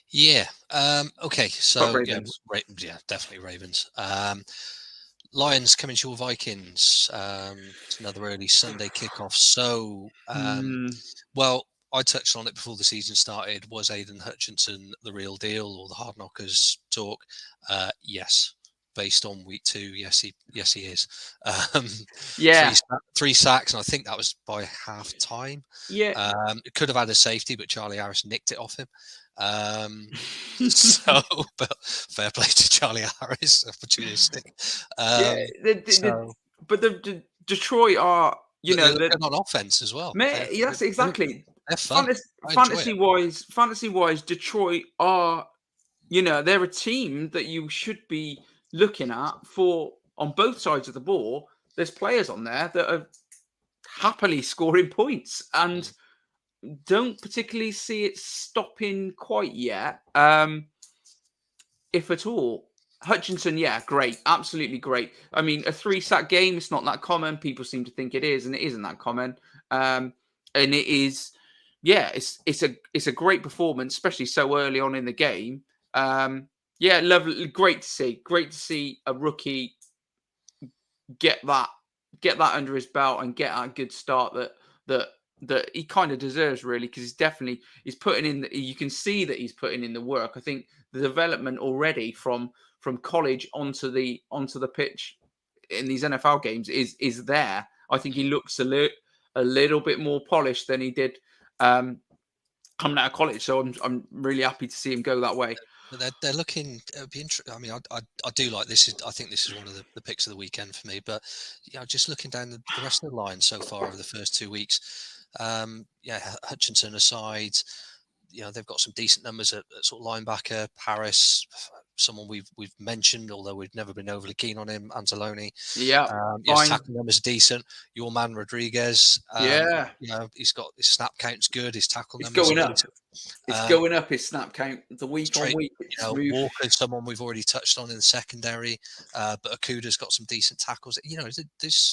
Yeah. Okay. So Ravens. Definitely Ravens. Lions coming to your Vikings. It's another early Sunday kickoff. So, well, I touched on it before the season started. Was Aiden Hutchinson the real deal, or the hard knockers talk? Yes. Based on week 2, yes, he is. 3 sacks, and I think that was by half time. Yeah. It could have had a safety, but Charlie Harris nicked it off him. But fair play to Charlie Harris, opportunistic. But the Detroit are, they're on offense as well. Yes, exactly. They're fun. Fantasy wise, Detroit are, they're a team that you should be looking at for on both sides of the ball. There's players on there that are happily scoring points and don't particularly see it stopping quite yet, if at all. Hutchinson, yeah, great, absolutely great. I mean, a 3-sack game, it's not that common. People seem to think it is, and it isn't that common. And it is, yeah, it's a great performance, especially so early on in the game. Yeah, lovely, great to see a rookie get that under his belt and get that good start that he kind of deserves, really, because he's putting in you can see that he's putting in the work. I think the development already from college onto the pitch in these NFL games is there. I think he looks a little bit more polished than he did coming out of college. So I'm really happy to see him go that way. But they're looking. It'd be interesting. I mean, I do like this. I think this is one of the picks of the weekend for me. But just looking down the rest of the line so far over the first 2 weeks, Hutchinson aside, they've got some decent numbers at sort of linebacker. Harris, someone we've mentioned, although we've never been overly keen on him. Anzalone, his tackle numbers are decent. Your man Rodriguez, he's got his snap count's good. His tackle numbers going up. It's going up, his snap count the week on week. Walker's someone we've already touched on in the secondary, but Okuda's got some decent tackles. It's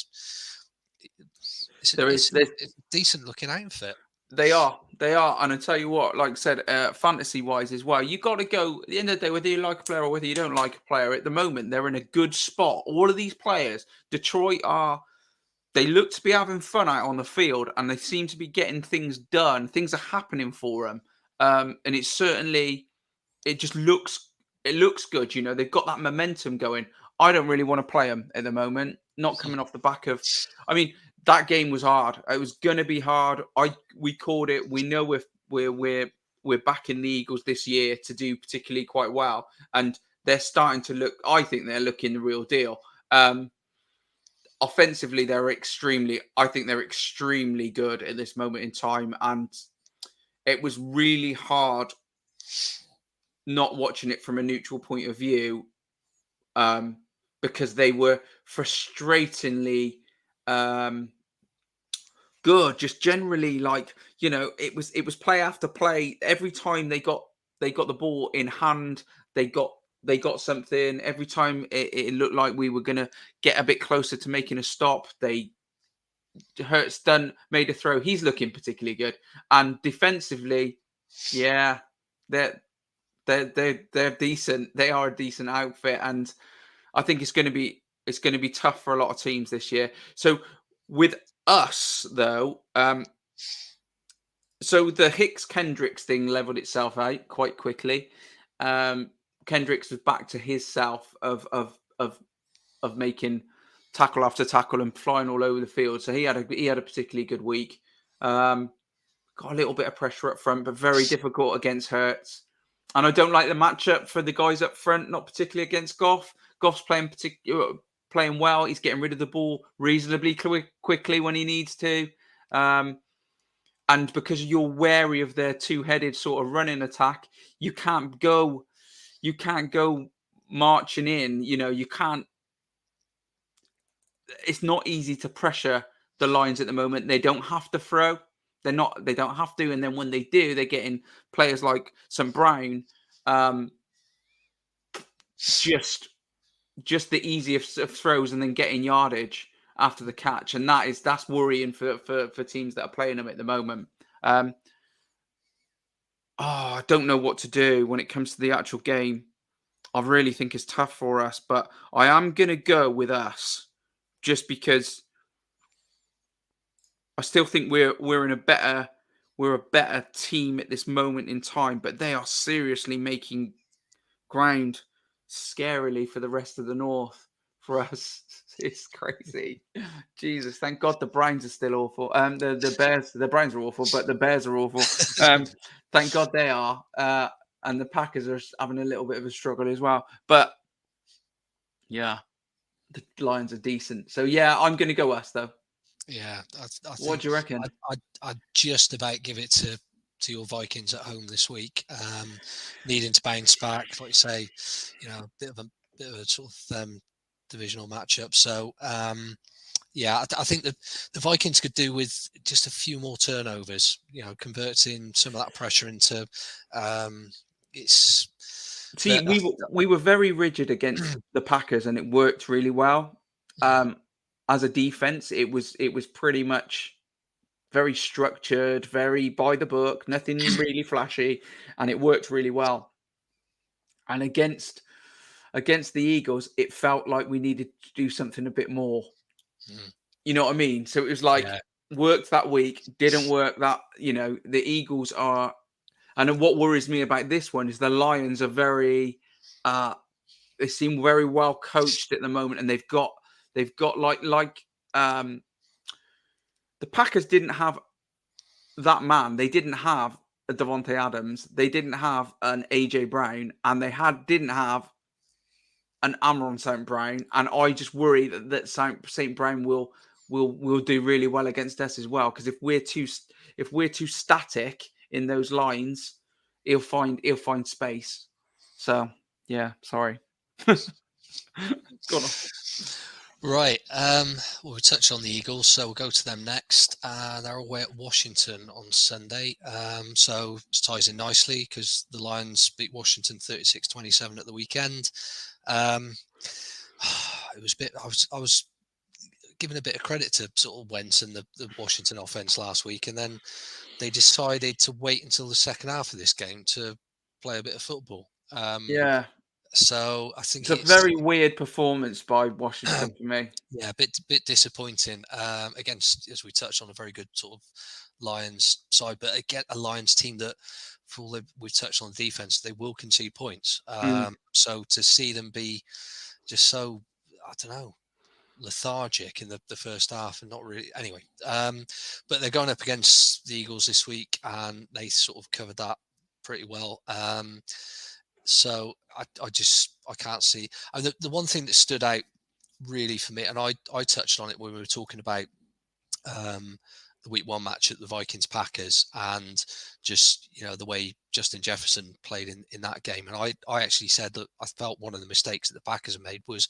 a decent looking outfit. They are, and I tell you what, like I said, fantasy-wise as well, you got to go. At the end of the day, whether you like a player or whether you don't like a player, at the moment they're in a good spot. All of these players, Detroit they look to be having fun out on the field, and they seem to be getting things done. Things are happening for them, and it just looks good. They've got that momentum going. I don't really want to play them at the moment. Not coming off the back of, I mean, that game was hard. It was going to be hard. We called it. We know we're backing the Eagles this year to do particularly quite well, and they're starting to look. I think they're looking the real deal. Offensively, I think they're extremely good at this moment in time, and it was really hard not watching it from a neutral point of view, because they were frustratingly good. Just generally, it was play after play. Every time they got the ball in hand, they got something. Every time it looked like we were going to get a bit closer to making a stop, Hurts made a throw. He's looking particularly good. And defensively, yeah, they're decent. They are a decent outfit, and I think it's going to be tough for a lot of teams this year. So with us, though, so the Hicks-Kendricks thing leveled itself out quite quickly. Kendricks was back to his self of making tackle after tackle and flying all over the field. So he had a particularly good week. Got a little bit of pressure up front, but very difficult against Hurts. And I don't like the matchup for the guys up front, not particularly against Goff. Goff's playing well. He's getting rid of the ball reasonably quickly when he needs to. And because you're wary of their two-headed sort of running attack, you can't go marching in. You can't. It's not easy to pressure the Lions at the moment. They don't have to throw. They don't have to. And then when they do, they're getting players like some Brown, just the easiest of throws and then getting yardage after the catch. And that's worrying for teams that are playing them at the moment. I don't know what to do when it comes to the actual game. I really think it's tough for us, but I am going to go with us just because I still think we're a better team at this moment in time, but they are seriously making ground scarily for the rest of the North for us. It's crazy. Jesus, thank God the Browns are still awful. The Browns are awful, but the Bears are awful. Thank God they are. And the Packers are having a little bit of a struggle as well. But yeah, the Lions are decent. So yeah, I'm going to go us though. Yeah, I think what do you reckon? I'd just about give it to your Vikings at home this week, needing to bounce back. Like you say, a bit of a sort of divisional matchup. So I think that the Vikings could do with just a few more turnovers. Converting some of that pressure into See, we were very rigid against the Packers, and it worked really well. As a defense, it was pretty much very structured, very by the book, nothing really flashy, and it worked really well. And against the Eagles, it felt like we needed to do something a bit more. You know what I mean? So it was like worked that week, didn't work that. The Eagles are. And what worries me about this one is the Lions are very, they seem very well coached at the moment, and they've got like the Packers didn't have that man. They didn't have a Devontae Adams. They didn't have an AJ Brown, and they didn't have an Amon St. Brown. And I just worry that St. Brown will do really well against us as well. Because if we're too static in those lines, he'll find space. So yeah, sorry. Go on. Right. Well, we touched on the Eagles, so we'll go to them next. They're away at Washington on Sunday. So it ties in nicely because the Lions beat Washington 36-27 at the weekend. It was a bit. I was giving a bit of credit to sort of Wentz and the Washington offense last week, and then they decided to wait until the second half of this game to play a bit of football. So I think it's a very weird performance by Washington for me. Yeah, a bit disappointing against, as we touched on, a very good sort of Lions side, but again, a Lions team that, for all we've touched on defense, they will concede points. So to see them be just so, I don't know, lethargic in the first half and not really anyway, but they're going up against the Eagles this week, and they sort of covered that pretty well. So I can't see. And the one thing that stood out really for me, and I touched on it when we were talking about the week one match at the Vikings Packers, and just the way Justin Jefferson played in that game. And I actually said that I felt one of the mistakes that the Packers have made was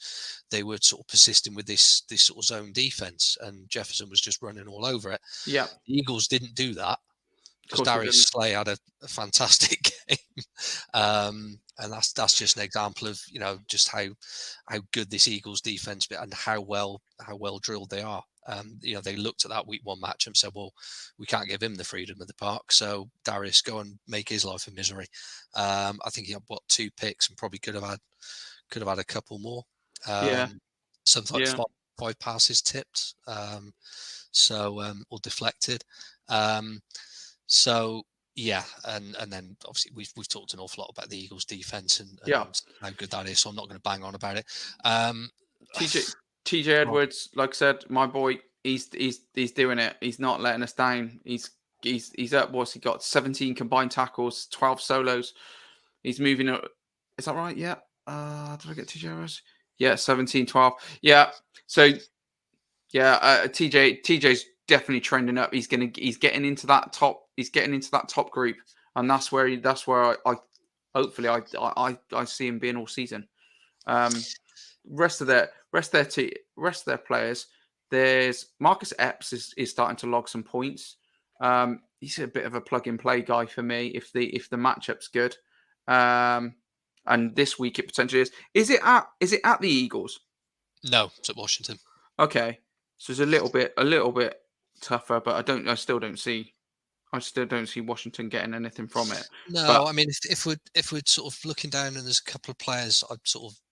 they were sort of persisting with this sort of zone defense, and Jefferson was just running all over it. Yeah, the Eagles didn't do that because Darius Slay had a fantastic game. And that's just an example of just how good this Eagles defense and how well drilled they are. They looked at that week one match and said, well, we can't give him the freedom of the park, so Darius, go and make his life a misery. I think he had 2 picks and probably could have had a couple more. Something like 5 passes tipped, or deflected. So yeah, and then obviously we've talked an awful lot about the Eagles defense and how good that is, so I'm not going to bang on about it. TJ Edwards, like I said, my boy, he's doing it. He's not letting us down. He's up. What's he got? 17 combined tackles, 12 solos. He's moving up. Is that right? Yeah. Did I get TJ Edwards? Yeah, 17, 12. Yeah. So yeah, TJ's definitely trending up. He's getting into that top. He's getting into that top group, and that's where I hopefully I see him being all season. Rest of their players. There's Marcus Epps is starting to log some points. He's a bit of a plug and play guy for me if the matchup's good. And this week it potentially is. Is it at the Eagles? No, it's at Washington. Okay, so it's a little bit tougher, but I still don't see Washington getting anything from it. No, I mean, if we're sort of looking down and there's a couple of players I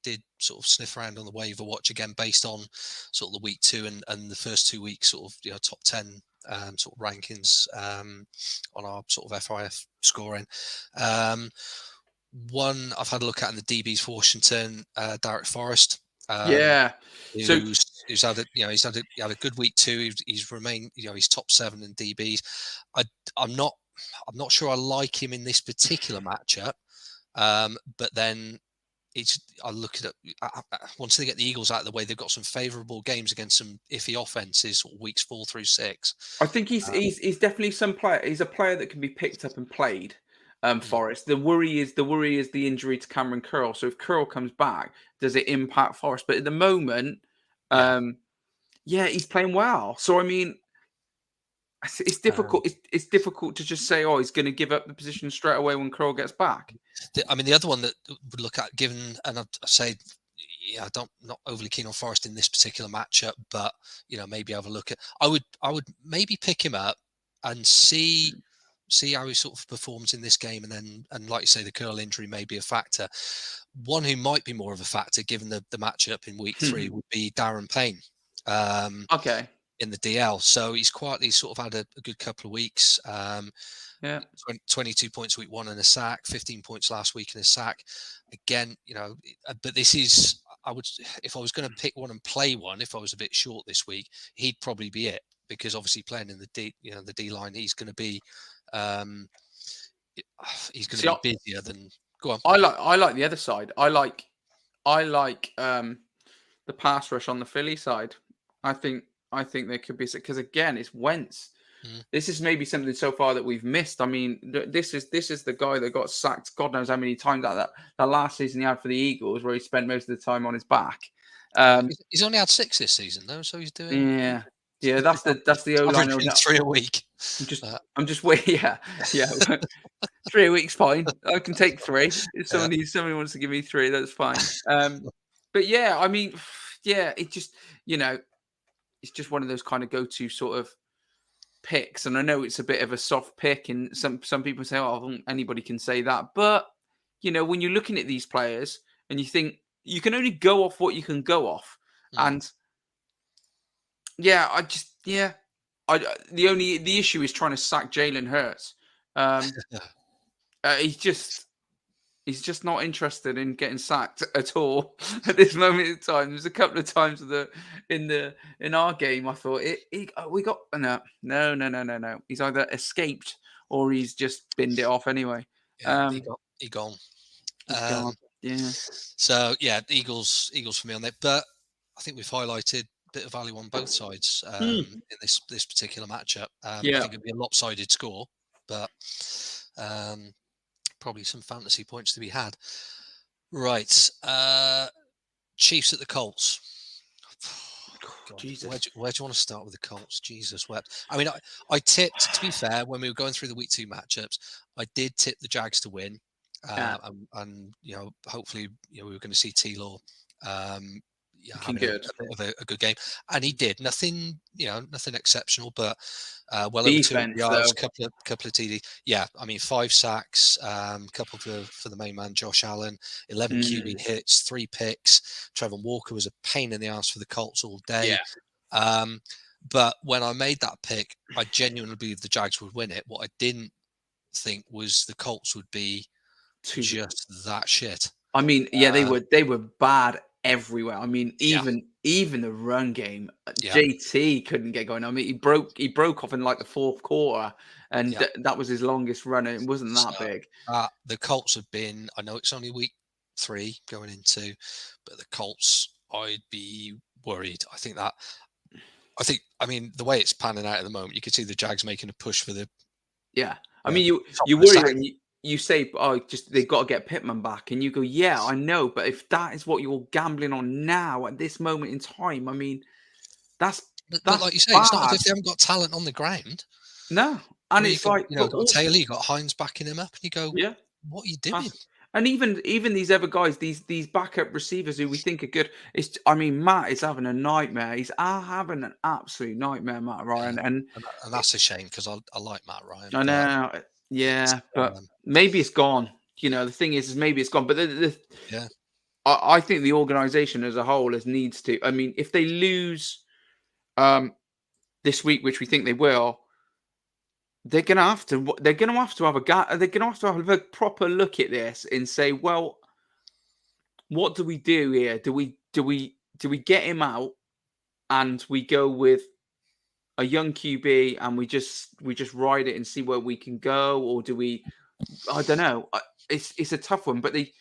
did sniff around on the waiver watch again based on sort of the week 2 and the first 2 weeks sort of top 10 sort of rankings on our sort of FIF scoring. One I've had a look at in the DBs for Washington, Derek Forrest. He's had a good week 2. He's remained, he's top 7 in DBs. I'm not sure I like him in this particular matchup, but then I look at it. Once they get the Eagles out of the way, they've got some favourable games against some iffy offenses, weeks 4 through 6. I think he's definitely some player. He's a player that can be picked up and played. Forrest. The worry is the injury to Cameron Curl. So if Curl comes back, does it impact Forrest? But at the moment, he's playing well. So I mean, It's difficult. It's difficult to just say, "Oh, he's going to give up the position straight away when Kroll gets back." The other one that would look at, given, and I'd say, yeah, not overly keen on Forrest in this particular matchup, but maybe have a look at. I would maybe pick him up and see how he sort of performs in this game, and like you say, the curl injury may be a factor. One who might be more of a factor, given the matchup in week 3, would be Darren Payne. Okay. In the DL, so he's quietly sort of had a good couple of weeks. 22 points week 1 and a sack, 15 points last week and a sack. Again, but this is, if I was going to pick one and play one, if I was a bit short this week, he'd probably be it, because obviously playing in the D line, he's going to be busier than. Go on. I like the other side. I like the pass rush on the Philly side. I think there could be, because again, it's Wentz. This is maybe something so far that we've missed. I mean, this is the guy that got sacked God knows how many times that last season he had for the Eagles, where he spent most of the time on his back. He's only had 6 this season though, so he's doing. Yeah. That's the O-line. 3 a week. I'm just waiting. Yeah. 3 a week's fine. I can take 3. If somebody wants to give me 3, that's fine. But yeah, I mean, it just it's just one of those kind of go-to sort of picks, and I know it's a bit of a soft pick, and some people say, "Oh, anybody can say that," but when you're looking at these players and you think you can only go off what you can go off, and the issue is trying to sack Jalen Hurts. He's just not interested in getting sacked at all at this moment in time. There's a couple of times in our game I thought no. He's either escaped or he's just binned it off anyway. He gone. Yeah. So yeah, Eagles for me on that. But I think we've highlighted a bit of value on both sides in this particular matchup. I think it'd be a lopsided score, but probably some fantasy points to be had. Right. Chiefs at the Colts. God, Jesus. Where do you want to start with the Colts? Jesus wept. I mean, I tipped, to be fair, when we were going through the week 2 matchups, I did tip the Jags to win. And hopefully, we were going to see T-Law having a bit of a good game, and he did nothing exceptional, but well over 200 yards, a couple of TD. Yeah, I mean 5 sacks, couple for the main man Josh Allen, 11 QB hits, 3 picks. Trevor Walker was a pain in the ass for the Colts all day. But when I made that pick, I genuinely believed the Jags would win it. What I didn't think was the Colts would be just that shit. I mean, they were bad everywhere. I mean, even the run game, JT couldn't get going. I mean, he broke off in like the 4th quarter, and that was his longest run. And it wasn't that big. The Colts have been. I know it's only week 3 going into, but the Colts, I'd be worried. I mean, the way it's panning out at the moment, you could see the Jags making a push for the. Yeah, I mean, you worry and you say, "Oh, just they've got to get Pittman back," and you go, "Yeah, I know," but if that is what you're gambling on now at this moment in time, I mean, that's like you say, it's not as if they haven't got talent on the ground. No, and it's like got Taylor, you got Hines backing him up, and you go, what are you doing? And even these other guys, these backup receivers who we think are good, Matt is having a nightmare. He's having an absolute nightmare, Matt Ryan, and that's a shame because I like Matt Ryan. I know, but maybe it's gone. The thing is maybe it's gone. But I think the organization as a whole needs to. I mean, if they lose this week, which we think they will, they're gonna have to have a proper look at this and say, well, what do we do here? Do we get him out and we go with a young QB and we just ride it and see where we can go, or do we? I don't know. It's a tough one, but they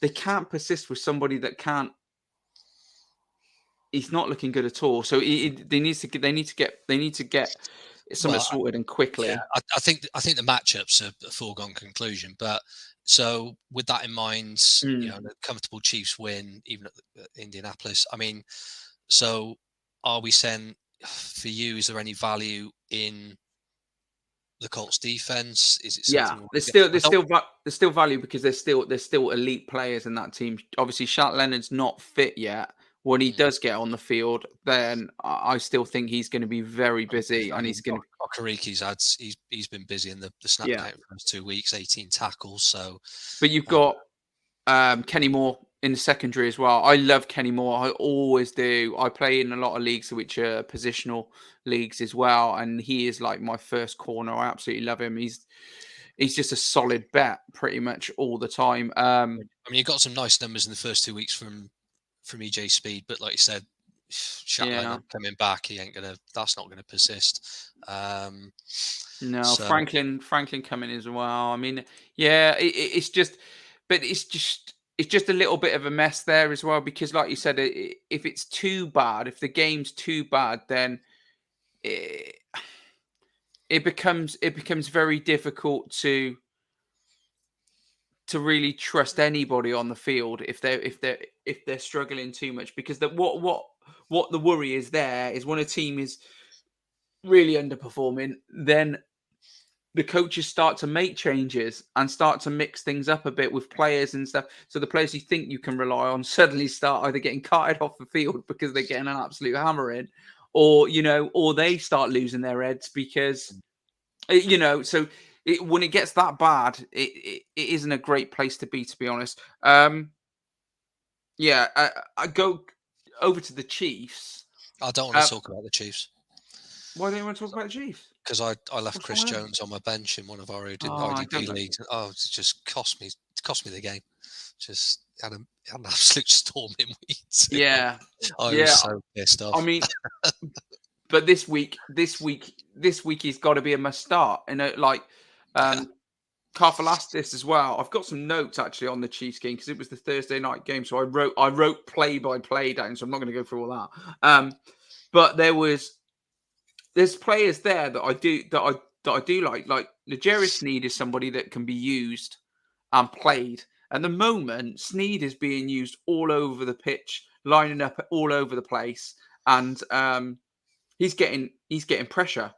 can't persist with somebody that can't. He's not looking good at all. So they need to get something sorted and quickly. Yeah, I think the matchup's a foregone conclusion. But so with that in mind, the comfortable Chiefs win even at Indianapolis. I mean, so are we saying for you? Is there any value in the Colts defense? Is it Yeah, something? there's still value because there's still elite players in that team. Obviously, Shat Leonard's not fit yet. When he does get on the field, then I still think he's going to be very busy, and he's going to. Okariki's he's been busy in the snap count for those 2 weeks, 18 tackles. So, but you've got Kenny Moore in the secondary as well. I love Kenny Moore. I always do. I play in a lot of leagues which are positional leagues as well, and he is like my first corner. I absolutely love him. He's just a solid bet pretty much all the time. I mean, you got some nice numbers in the first 2 weeks from EJ Speed, but like you said, Shatland coming back, that's not gonna persist. No, so. Franklin coming as well. I mean, yeah, it's just a little bit of a mess there as well, because like you said, if it's too bad, if the game's too bad, then it becomes very difficult to really trust anybody on the field if they're struggling too much, because what the worry is there is when a team is really underperforming, then the coaches start to make changes and start to mix things up a bit with players and stuff. So the players you think you can rely on suddenly start either getting carted off the field because they're getting an absolute hammering, or they start losing their heads because so. When it gets that bad, it isn't a great place to be honest. I go over to the Chiefs. I don't want to talk about the Chiefs. Why don't you want to talk about the Chiefs? Because I left Chris Jones on my bench in one of our IDP leagues. Oh, it just cost me the game. Just had an absolute storm in week 2. Yeah. I was so pissed off. I mean, but this week he's got to be a must start. Karfalastis as well. I've got some notes actually on the Chiefs game because it was the Thursday night game. So I wrote play by play down. So I'm not going to go through all that. But there's players there that I do like. Like L'Jarius Sneed is somebody that can be used and played. At the moment, Sneed is being used all over the pitch, lining up all over the place, and he's getting pressure.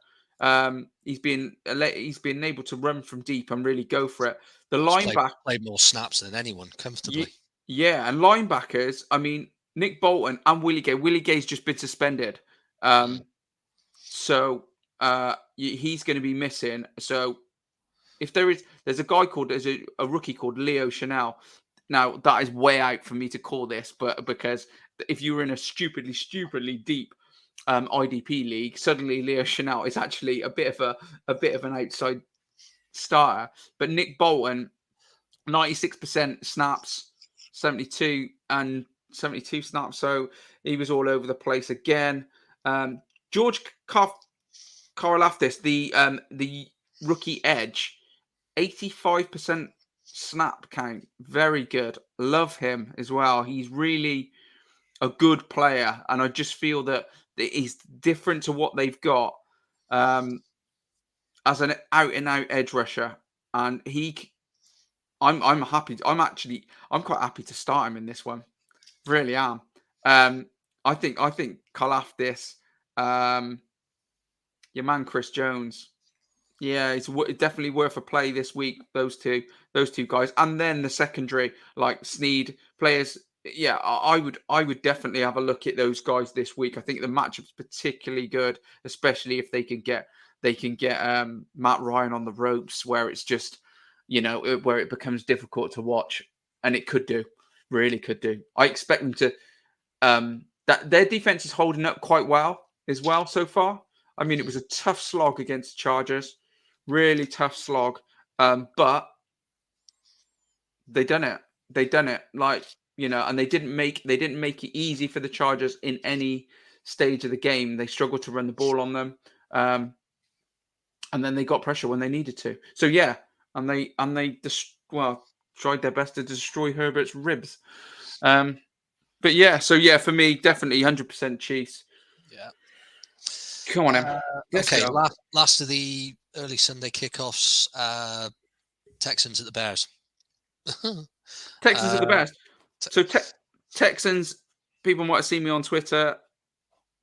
He's been able to run from deep and really go for it. The linebacker played more snaps than anyone comfortably. Yeah, and linebackers. I mean, Nick Bolton and Willie Gay. Willie Gay's just been suspended, so he's going to be missing. So if there's a rookie called Leo Chanel. Now that is way out for me to call this, but because if you were in a stupidly deep IDP league, suddenly Leo Chanel is actually a bit of an outside starter. But Nick Bolton, 96% snaps, 72 snaps, so he was all over the place again. George Karlaftis, the rookie edge, 85% snap count, very good. Love him as well. He's really a good player, and I just feel that he's different to what they've got as an out-and-out edge rusher, and I'm happy. I'm quite happy to start him in this one. Really am. I think Karlaftis, your man Chris Jones. Yeah, it's definitely worth a play this week. Those two guys, and then the secondary like Sneed players. Yeah, I would definitely have a look at those guys this week. I think the matchup's particularly good, especially if they can get Matt Ryan on the ropes, where it's just where it becomes difficult to watch, and it really could do. I expect them to that their defense is holding up quite well as well so far. I mean, it was a tough slog against the Chargers. Really tough slog. But they done it. And they didn't make it easy for the Chargers in any stage of the game. They struggled to run the ball on them. And then they got pressure when they needed to. So yeah, and they tried their best to destroy Herbert's ribs. But yeah, for me, definitely 100% Chiefs. Yeah. Come on, Em. Okay, last of the early Sunday kickoffs, Texans at the Bears. Texans at the Bears. So Texans, people might have seen me on Twitter.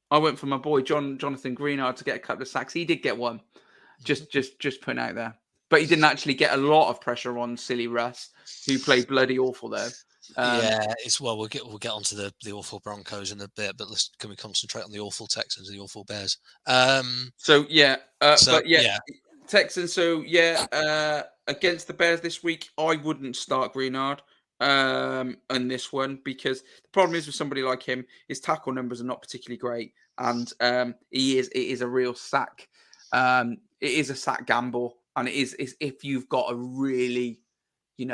I went for my boy Jonathan Greenard to get a couple of sacks. He did get one. Just putting out there. But he didn't actually get a lot of pressure on silly Russ, who played bloody awful though. We'll get onto the awful Broncos in a bit, but can we concentrate on the awful Texans and the awful Bears? Texans. Against the Bears this week, I wouldn't start Greenard on this one, because the problem is with somebody like him, his tackle numbers are not particularly great, and it is a real sack. It is a sack gamble, and it is if you've got a really, you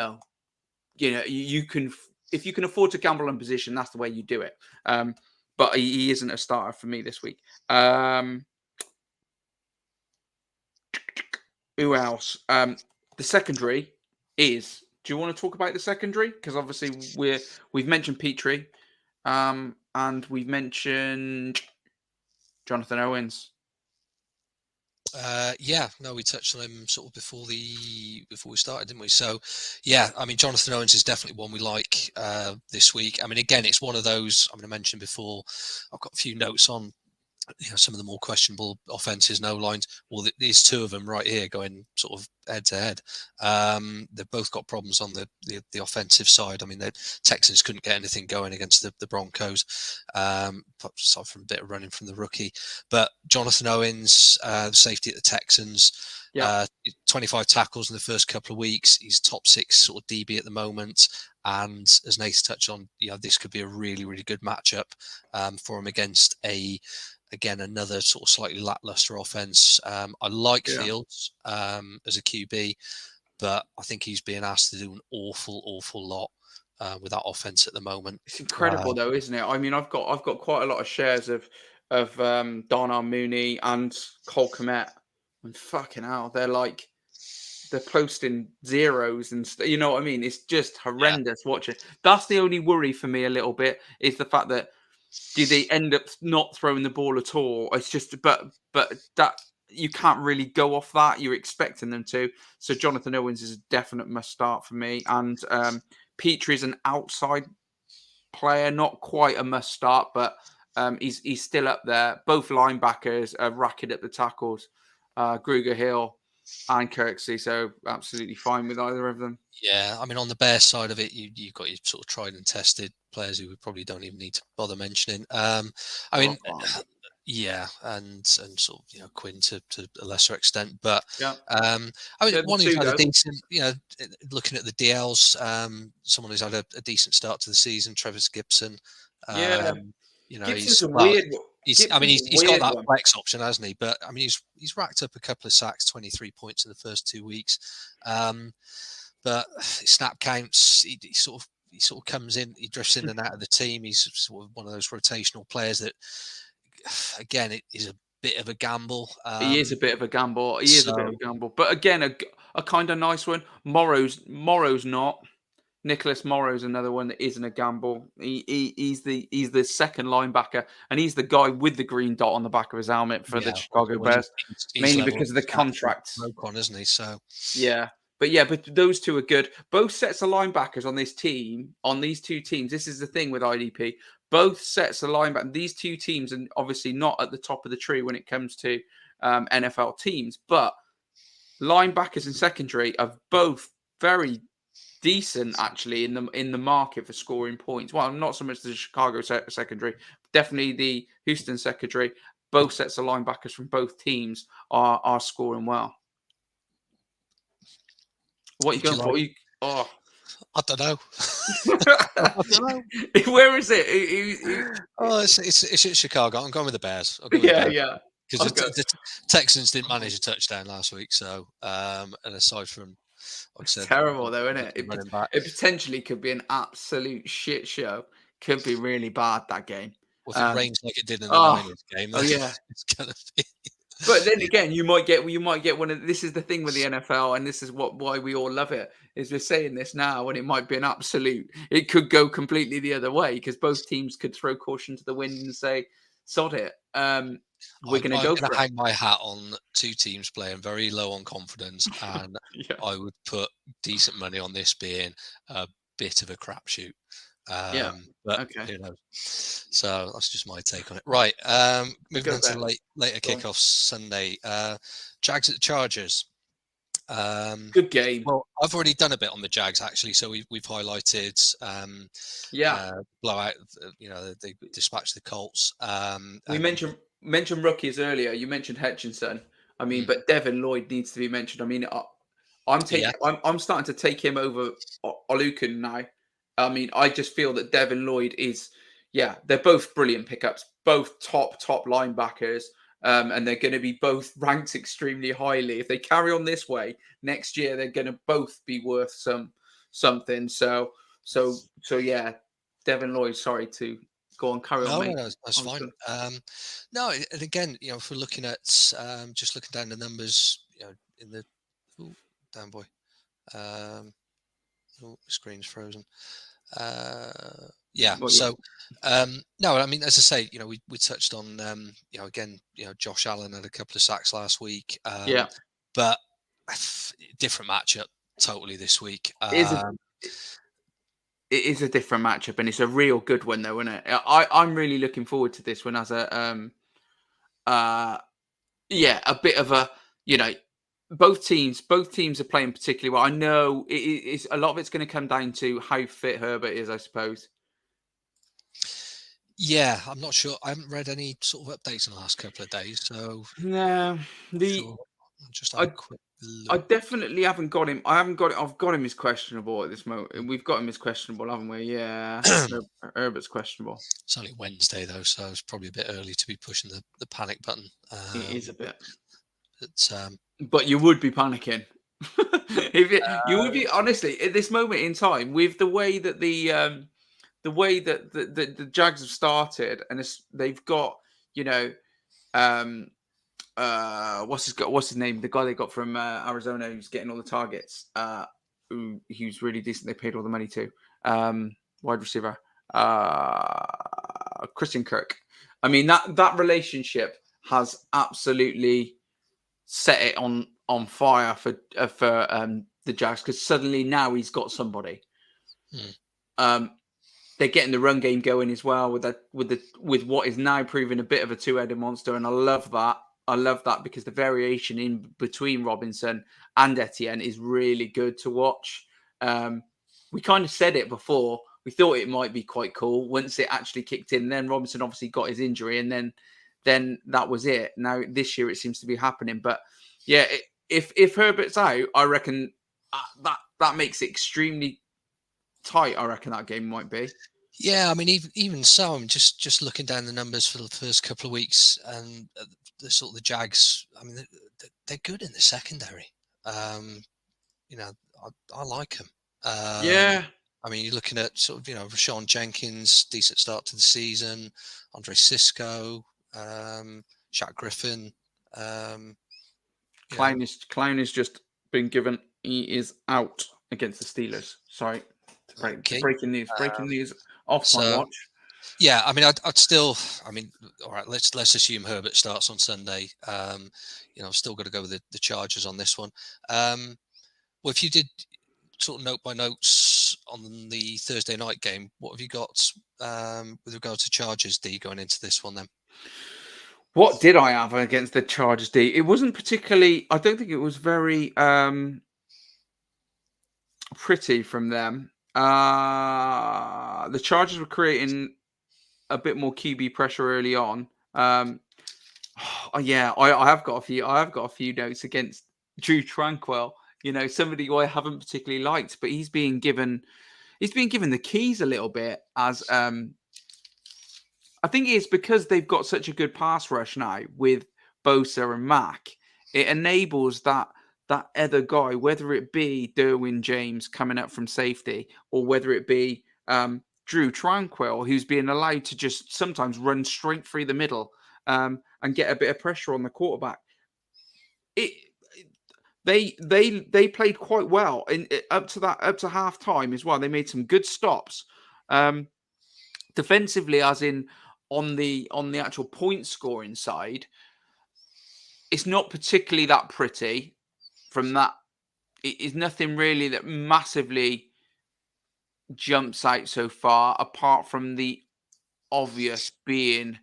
can, if you can afford to gamble on position, that's the way you do it. But he isn't a starter for me this week. Who else? The secondary is. Do you want to talk about the secondary? Because obviously we've mentioned Petrie, and we've mentioned Jonathan Owens. We touched on him sort of before we started, didn't we? So, I mean, Jonathan Owens is definitely one we like this week. I mean, again, it's one of those. I mentioned before. I've got a few notes on some of the more questionable offenses, no lines. Well, there's two of them right here going sort of head to head. They've both got problems on the offensive side. I mean, the Texans couldn't get anything going against the Broncos, aside from a bit of running from the rookie. But Jonathan Owens, the safety at the Texans, 25 tackles in the first couple of weeks. He's top 6 sort of DB at the moment. And as Nath touched on, this could be a really, really good matchup for him against another sort of slightly lackluster offense. I like Fields as a QB, but I think he's being asked to do an awful lot with that offense at the moment. It's incredible though, isn't it? I mean, I've got quite a lot of shares of Darnell Mooney and Cole Kmet, and fucking hell, they're posting zeros and you know what I mean? It's just horrendous watching. That's the only worry for me a little bit, is the fact that do they end up not throwing the ball at all? It's just, but that you can't really go off that. You're expecting them to. So Jonathan Owens is a definite must start for me. And Petrie is an outside player, not quite a must start, but he's still up there. Both linebackers are racking up the tackles, Gruger Hill and Kirksey, so absolutely fine with either of them. Yeah, I mean, on the Bears side of it, you've got your sort of tried and tested players who we probably don't even need to bother mentioning. And sort of Quinn to a lesser extent, but one who's had a decent, looking at the DLs, someone who's had a decent start to the season, Travis Gibson. Gibson's a weird. He's got that flex option, hasn't he? But I mean, he's racked up a couple of sacks, 23 points in the first 2 weeks. But snap counts, he sort of comes in, he drifts in and out of the team. He's sort of one of those rotational players that, again, it is a bit of a gamble. He is a bit of a gamble. But again, a kind of nice one. Morrow's not. Nicholas Morrow's another one that isn't a gamble. He's the second linebacker, and he's the guy with the green dot on the back of his helmet for the Chicago Bears, mainly because of the contracts. Isn't he? So but those two are good. Both sets of linebackers on this team, on these two teams. This is the thing with IDP. Both sets of linebackers. These two teams, and obviously not at the top of the tree when it comes to NFL teams, but linebackers and secondary are both very decent actually in the market for scoring points. Well, not so much the Chicago secondary, definitely the Houston secondary. Both sets of linebackers from both teams are scoring well. What are you going for? I don't know. Where is it? It's in Chicago. I'm going with the Bears. Because the Texans didn't manage a touchdown last week. So, and aside from, like I said, terrible though, isn't it? It potentially could be an absolute shit show. Could be really bad, that game. Well, if it rains like it did in the Niners game, it's gonna be. But then again, you might get one of. This is the thing with the NFL, and this is why we all love it. Is we're saying this now, and it might be an absolute. It could go completely the other way because both teams could throw caution to the wind and say, "Sod it." We're going to go for it. I'm going to hang my hat on two teams playing very low on confidence, and I would put decent money on this being a bit of a crapshoot. Yeah. But Okay. who knows? So that's just my take on it. Right. Moving on to later kickoffs Sunday. Jags at the Chargers. Good game. Well, I've already done a bit on the Jags actually, so we've highlighted blowout. They dispatched the Colts. We mentioned rookies earlier. You mentioned Hutchinson. I mean, but Devin Lloyd needs to be mentioned. I mean, I'm starting to take him over Olukun now. I mean, I just feel that Devin Lloyd is, they're both brilliant pickups, both top linebackers. And they're going to be both ranked extremely highly. If they carry on this way next year, they're going to both be worth something. So yeah, Devin Lloyd. Sorry to go on, carry on, mate. No, that's fine. No, and again, if we're looking at just looking down the numbers, in the down boy, the screen's frozen. So no, I mean, as I say, we touched on again, Josh Allen had a couple of sacks last week, but different matchup totally this week. It is a different matchup, and it's a real good one, though, isn't it? I'm really looking forward to this one as a bit of a both teams are playing particularly well. I know it's a lot of it's going to come down to how fit Herbert is, I suppose. Yeah, I'm not sure. I haven't read any sort of updates in the last couple of days, so no. Just have a quick look. I definitely haven't got him. I haven't got it. I've got him as questionable at this moment. We've got him as questionable, haven't we? Yeah, Herbert's questionable. It's only Wednesday though, so it's probably a bit early to be pushing the panic button. It is a bit. But you would be panicking. You would be, honestly, at this moment in time, with the way that the Jags have started, and they've got what's his name? The guy they got from Arizona who's getting all the targets. Who's really decent. They paid all the money to wide receiver Christian Kirk. I mean, that relationship has absolutely set it on fire for the Jags, because suddenly now he's got somebody. They're getting the run game going as well with what is now proving a bit of a two-headed monster, and I love that. I love that because the variation in between Robinson and Etienne is really good to watch. We kind of said it before. We thought it might be quite cool once it actually kicked in. Then Robinson obviously got his injury, and then that was it. Now this year it seems to be happening. But yeah, if Herbert's out, I reckon that makes it extremely tight. I reckon that game might be. Yeah, I mean, even so, I'm just looking down the numbers for the first couple of weeks, and the Jags. I mean, they're good in the secondary. I like them. I mean, you're looking at sort of Rashawn Jenkins, decent start to the season. Andre Cisco, Shaq Griffin. Clown has just been given. He is out against the Steelers. Sorry, breaking news. Breaking news off my watch. Yeah, I mean, I'd still. I mean, all right. Let's assume Herbert starts on Sunday. I've still got to go with the Chargers on this one. Well, if you did sort of note by notes on the Thursday night game, what have you got with regard to Chargers D going into this one then? What did I have against the Chargers D? It wasn't particularly. I don't think it was very pretty from them. The Chargers were creating a bit more QB pressure early on. I have got a few. I have got a few notes against Drew Tranquil. Somebody who I haven't particularly liked, but he's being given the keys a little bit as. I think it's because they've got such a good pass rush now with Bosa and Mack. It enables that other guy, whether it be Derwin James coming up from safety, or whether it be Drew Tranquil, who's being allowed to just sometimes run straight through the middle and get a bit of pressure on the quarterback. They played quite well up to half time as well. They made some good stops defensively, as in on the actual point scoring side. It's not particularly that pretty. From that, it is nothing really that massively jumps out so far, apart from the obvious being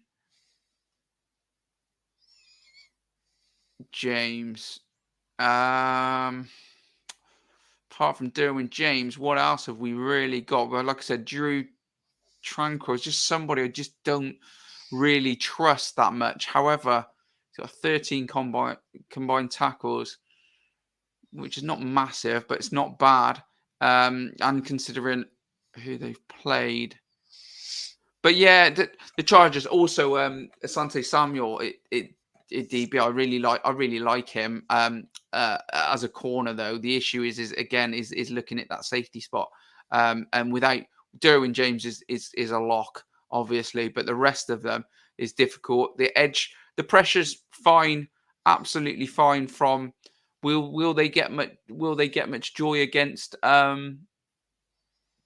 James. Apart from Derwin James, what else have we really got? Well, like I said, Drew Tranquil is just somebody I just don't really trust that much. However, he's got 13 combined tackles, which is not massive, but it's not bad. And considering who they've played. But yeah, the Chargers also Asante Samuel, DB. I really like him. As a corner though, the issue is looking at that safety spot. And without Derwin James is a lock, obviously, but the rest of them is difficult. The edge, the pressure's fine, absolutely fine. From will they get much joy against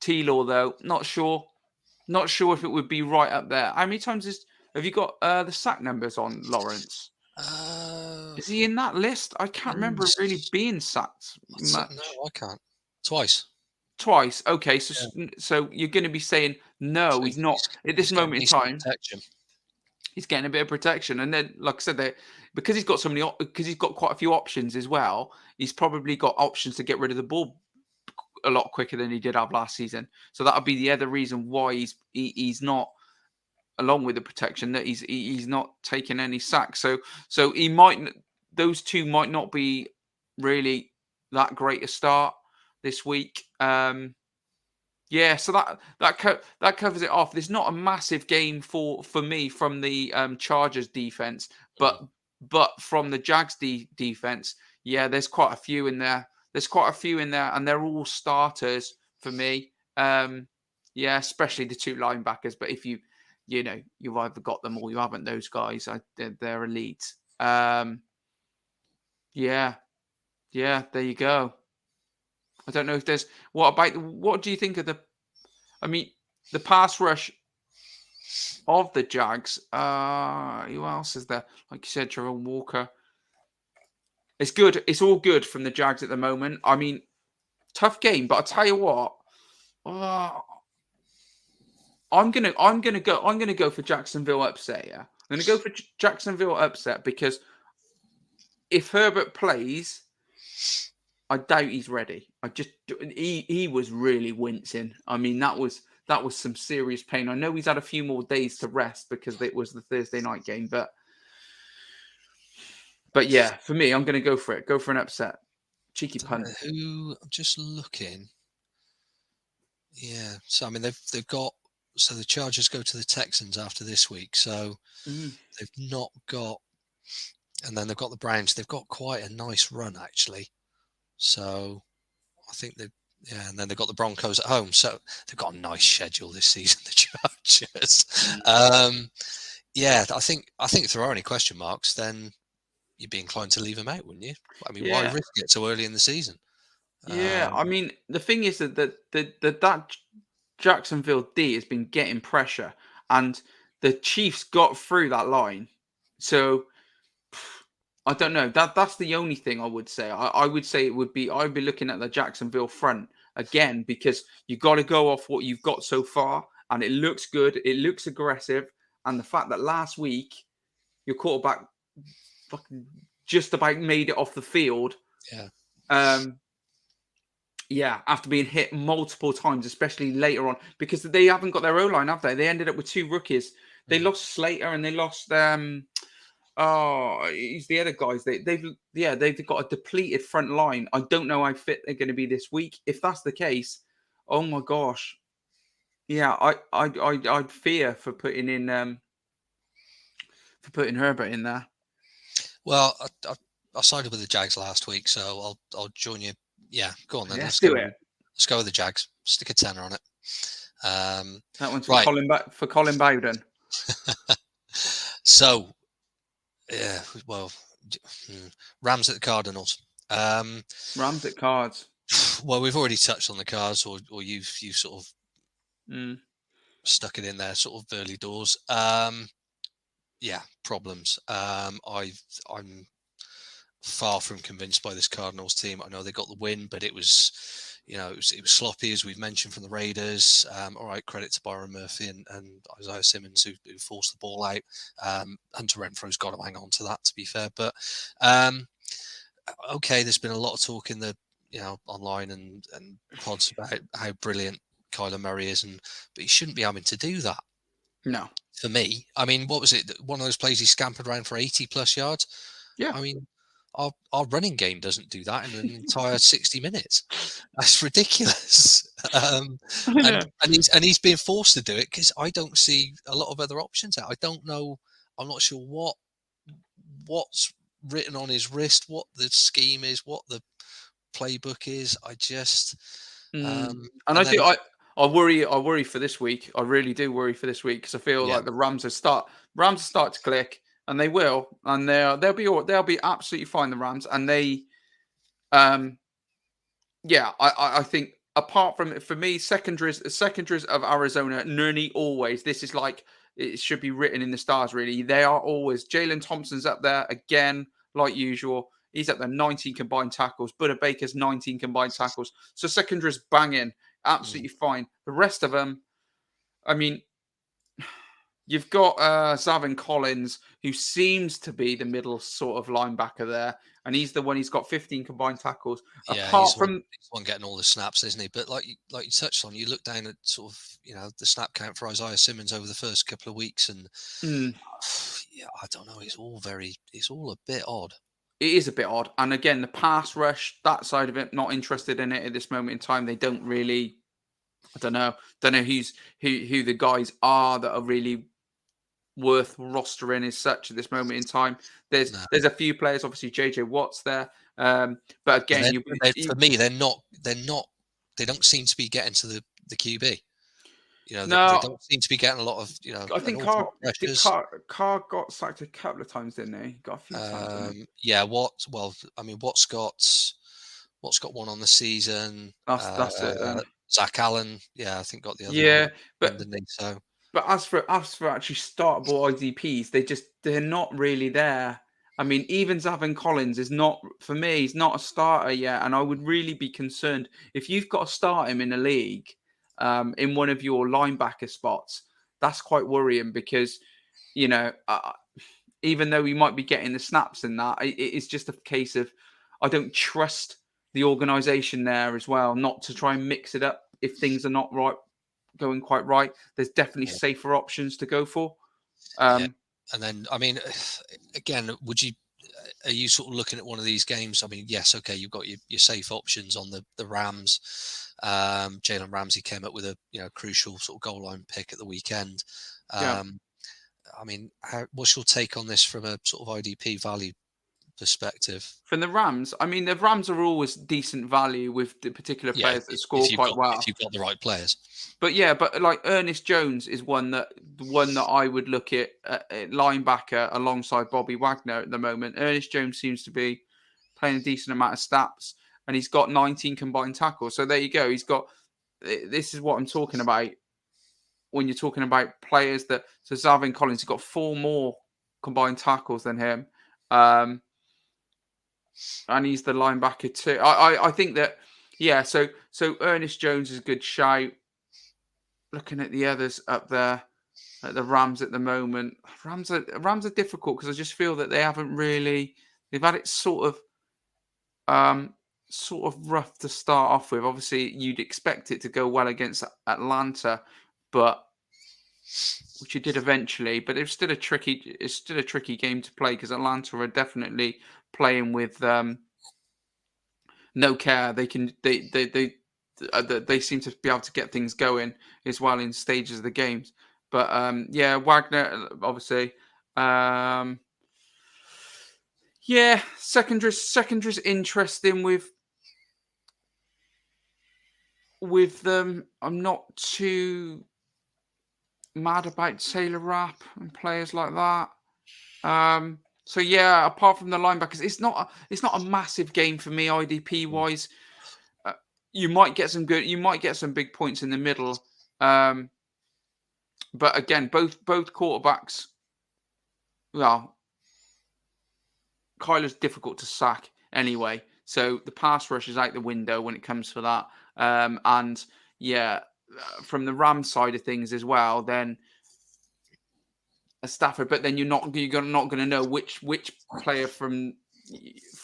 T-Law though? Not sure. Not sure if it would be right up there. How many times have you got the sack numbers on Lawrence? Is he in that list? I can't remember him really being sacked much. No, I can't. Twice. Okay, so you're going to be saying no, so he's not at this moment in time. He's getting a bit of protection, and then, like I said, because he's got quite a few options as well. He's probably got options to get rid of the ball a lot quicker than he did have last season. So that'll be the other reason why he's not, along with the protection, that he's not taking any sacks. So those two might not be really that great a start this week. So that covers it off. There's not a massive game for me from the Chargers defense, but from the Jags defense, yeah, there's quite a few in there. And they're all starters for me. Especially the two linebackers. But if you've either got them or you haven't, those guys, they're elite. There you go. I don't know if there's... What do you think of the pass rush of the Jags? Who else is there? Like you said, Trevor Walker. It's good. It's all good from the Jags at the moment. I mean, tough game, but I'll tell you what. I'm gonna go for Jacksonville upset. Yeah, I'm gonna go for Jacksonville upset because if Herbert plays, I doubt he's ready. He was really wincing. I mean, that was some serious pain. I know he's had a few more days to rest because it was the Thursday night game, But yeah, for me, I'm going to go for it. Go for an upset. Cheeky punt. I'm just looking. Yeah. So, I mean, they've got... So the Chargers go to the Texans after this week. So they've not got... And then they've got the Browns. They've got quite a nice run, actually. So I think and then they've got the Broncos at home. So they've got a nice schedule this season, the Chargers. I think if there are any question marks, then you'd be inclined to leave him out, wouldn't you? I mean, why risk it so early in the season? I mean, the thing is that Jacksonville D has been getting pressure, and the Chiefs got through that line. So I don't know. That's the only thing I would say. I would say I'd be looking at the Jacksonville front again, because you got to go off what you've got so far, and it looks good. It looks aggressive, and the fact that last week your quarterback fucking just about made it off the field. After being hit multiple times, especially later on, because they haven't got their O-line, have they? They ended up with two rookies. They lost Slater and they lost he's the other guys. They've got a depleted front line. I don't know how fit they're going to be this week. If that's the case, oh my gosh. Yeah, I'd fear for putting Herbert in there. Well, I sided with the Jags last week, so I'll join you. Yeah, go on then. Let's do it. Let's go with the Jags. Stick a tenner on it. That one's for Colin Bowden. So, Rams at the Cardinals. Rams at Cards. Well, we've already touched on the Cards, or you've sort of stuck it in there, sort of early doors. Problems. I'm far from convinced by this Cardinals team. I know they got the win, but it was, it was sloppy, as we've mentioned, from the Raiders. All right, credit to Byron Murphy and Isaiah Simmons who forced the ball out. Hunter Renfro's got to hang on to that, to be fair. But okay, there's been a lot of talk in the online and pods about how brilliant Kyler Murray is, but he shouldn't be having to do that. No. For me, I mean, what was it? One of those plays he scampered around for 80 plus yards. Yeah. I mean, our running game doesn't do that in an entire 60 minutes. That's ridiculous. And he's being forced to do it because I don't see a lot of other options out. I don't know. I'm not sure what's written on his wrist, what the scheme is, what the playbook is. I just I worry for this week. I really do worry for this week because I feel like the Rams will start to click, and they will, and they'll be absolutely fine. The Rams, and they, I think apart from, for me, secondaries of Arizona, nearly always. This is like, it should be written in the stars. Really, they are always. Jalen Thompson's up there again, like usual. He's up there, 19 combined tackles. Buda Baker's 19 combined tackles. So secondary's banging, absolutely fine. The rest of them, I mean, you've got Zavin Collins, who seems to be the middle sort of linebacker there, and he's got 15 combined tackles. Yeah, he's one getting all the snaps, isn't he? But like you touched on, you look down at sort of the snap count for Isaiah Simmons over the first couple of weeks, and I don't know. It's all a bit odd. It is a bit odd. And again, the pass rush, that side of it, not interested in it at this moment in time. They don't really, I don't know who the guys are that are really worth rostering as such at this moment in time. There's a few players, obviously JJ Watt's there. But again, for me, they don't seem to be getting to the QB. They don't seem to be getting a lot of, I think Carr got sacked a couple of times, didn't he? Got a few times. Yeah. Watt's got one on the season. That's it. Then. Zach Allen, I think got the other. Yeah, one, but as for actually startable IDPs, they're not really there. I mean, even Zavin Collins is not, for me, he's not a starter yet, and I would really be concerned if you've got to start him in a league. In one of your linebacker spots, that's quite worrying because, even though we might be getting the snaps in that, it's just a case of I don't trust the organization there as well, not to try and mix it up if things are not going quite right. There's definitely safer options to go for. And then, I mean, again, are you sort of looking at one of these games? I mean, yes, okay, you've got your safe options on the Rams. Jalen Ramsey came up with a crucial sort of goal line pick at the weekend. I mean, what's your take on this from a sort of IDP value perspective? From the Rams, I mean, the Rams are always decent value with the particular players that score quite well. If you've got the right players. But like Ernest Jones is one that I would look at linebacker alongside Bobby Wagner at the moment. Ernest Jones seems to be playing a decent amount of snaps, and he's got 19 combined tackles. So there you go. This is what I'm talking about when you're talking about players so Zavin Collins has got 4 more combined tackles than him. And he's the linebacker too. I think that, so Ernest Jones is a good shout. Looking at the others up there, at the Rams at the moment, Rams are difficult because I just feel that they've had it sort of rough to start off with. Obviously, you'd expect it to go well against Atlanta, which it did eventually. But it's still a tricky game to play because Atlanta are definitely playing with no care. They seem to be able to get things going as well in stages of the games. But Wagner obviously. Secondary's interesting with them. I'm not too mad about Taylor Rapp and players like that. Apart from the linebackers, it's not a massive game for me IDP wise. You might get some big points in the middle. But again, both quarterbacks, Kyler's difficult to sack anyway. So the pass rush is out the window when it comes to that. And yeah, from the Rams side of things as well, then a Stafford, but then you're not going to know which player from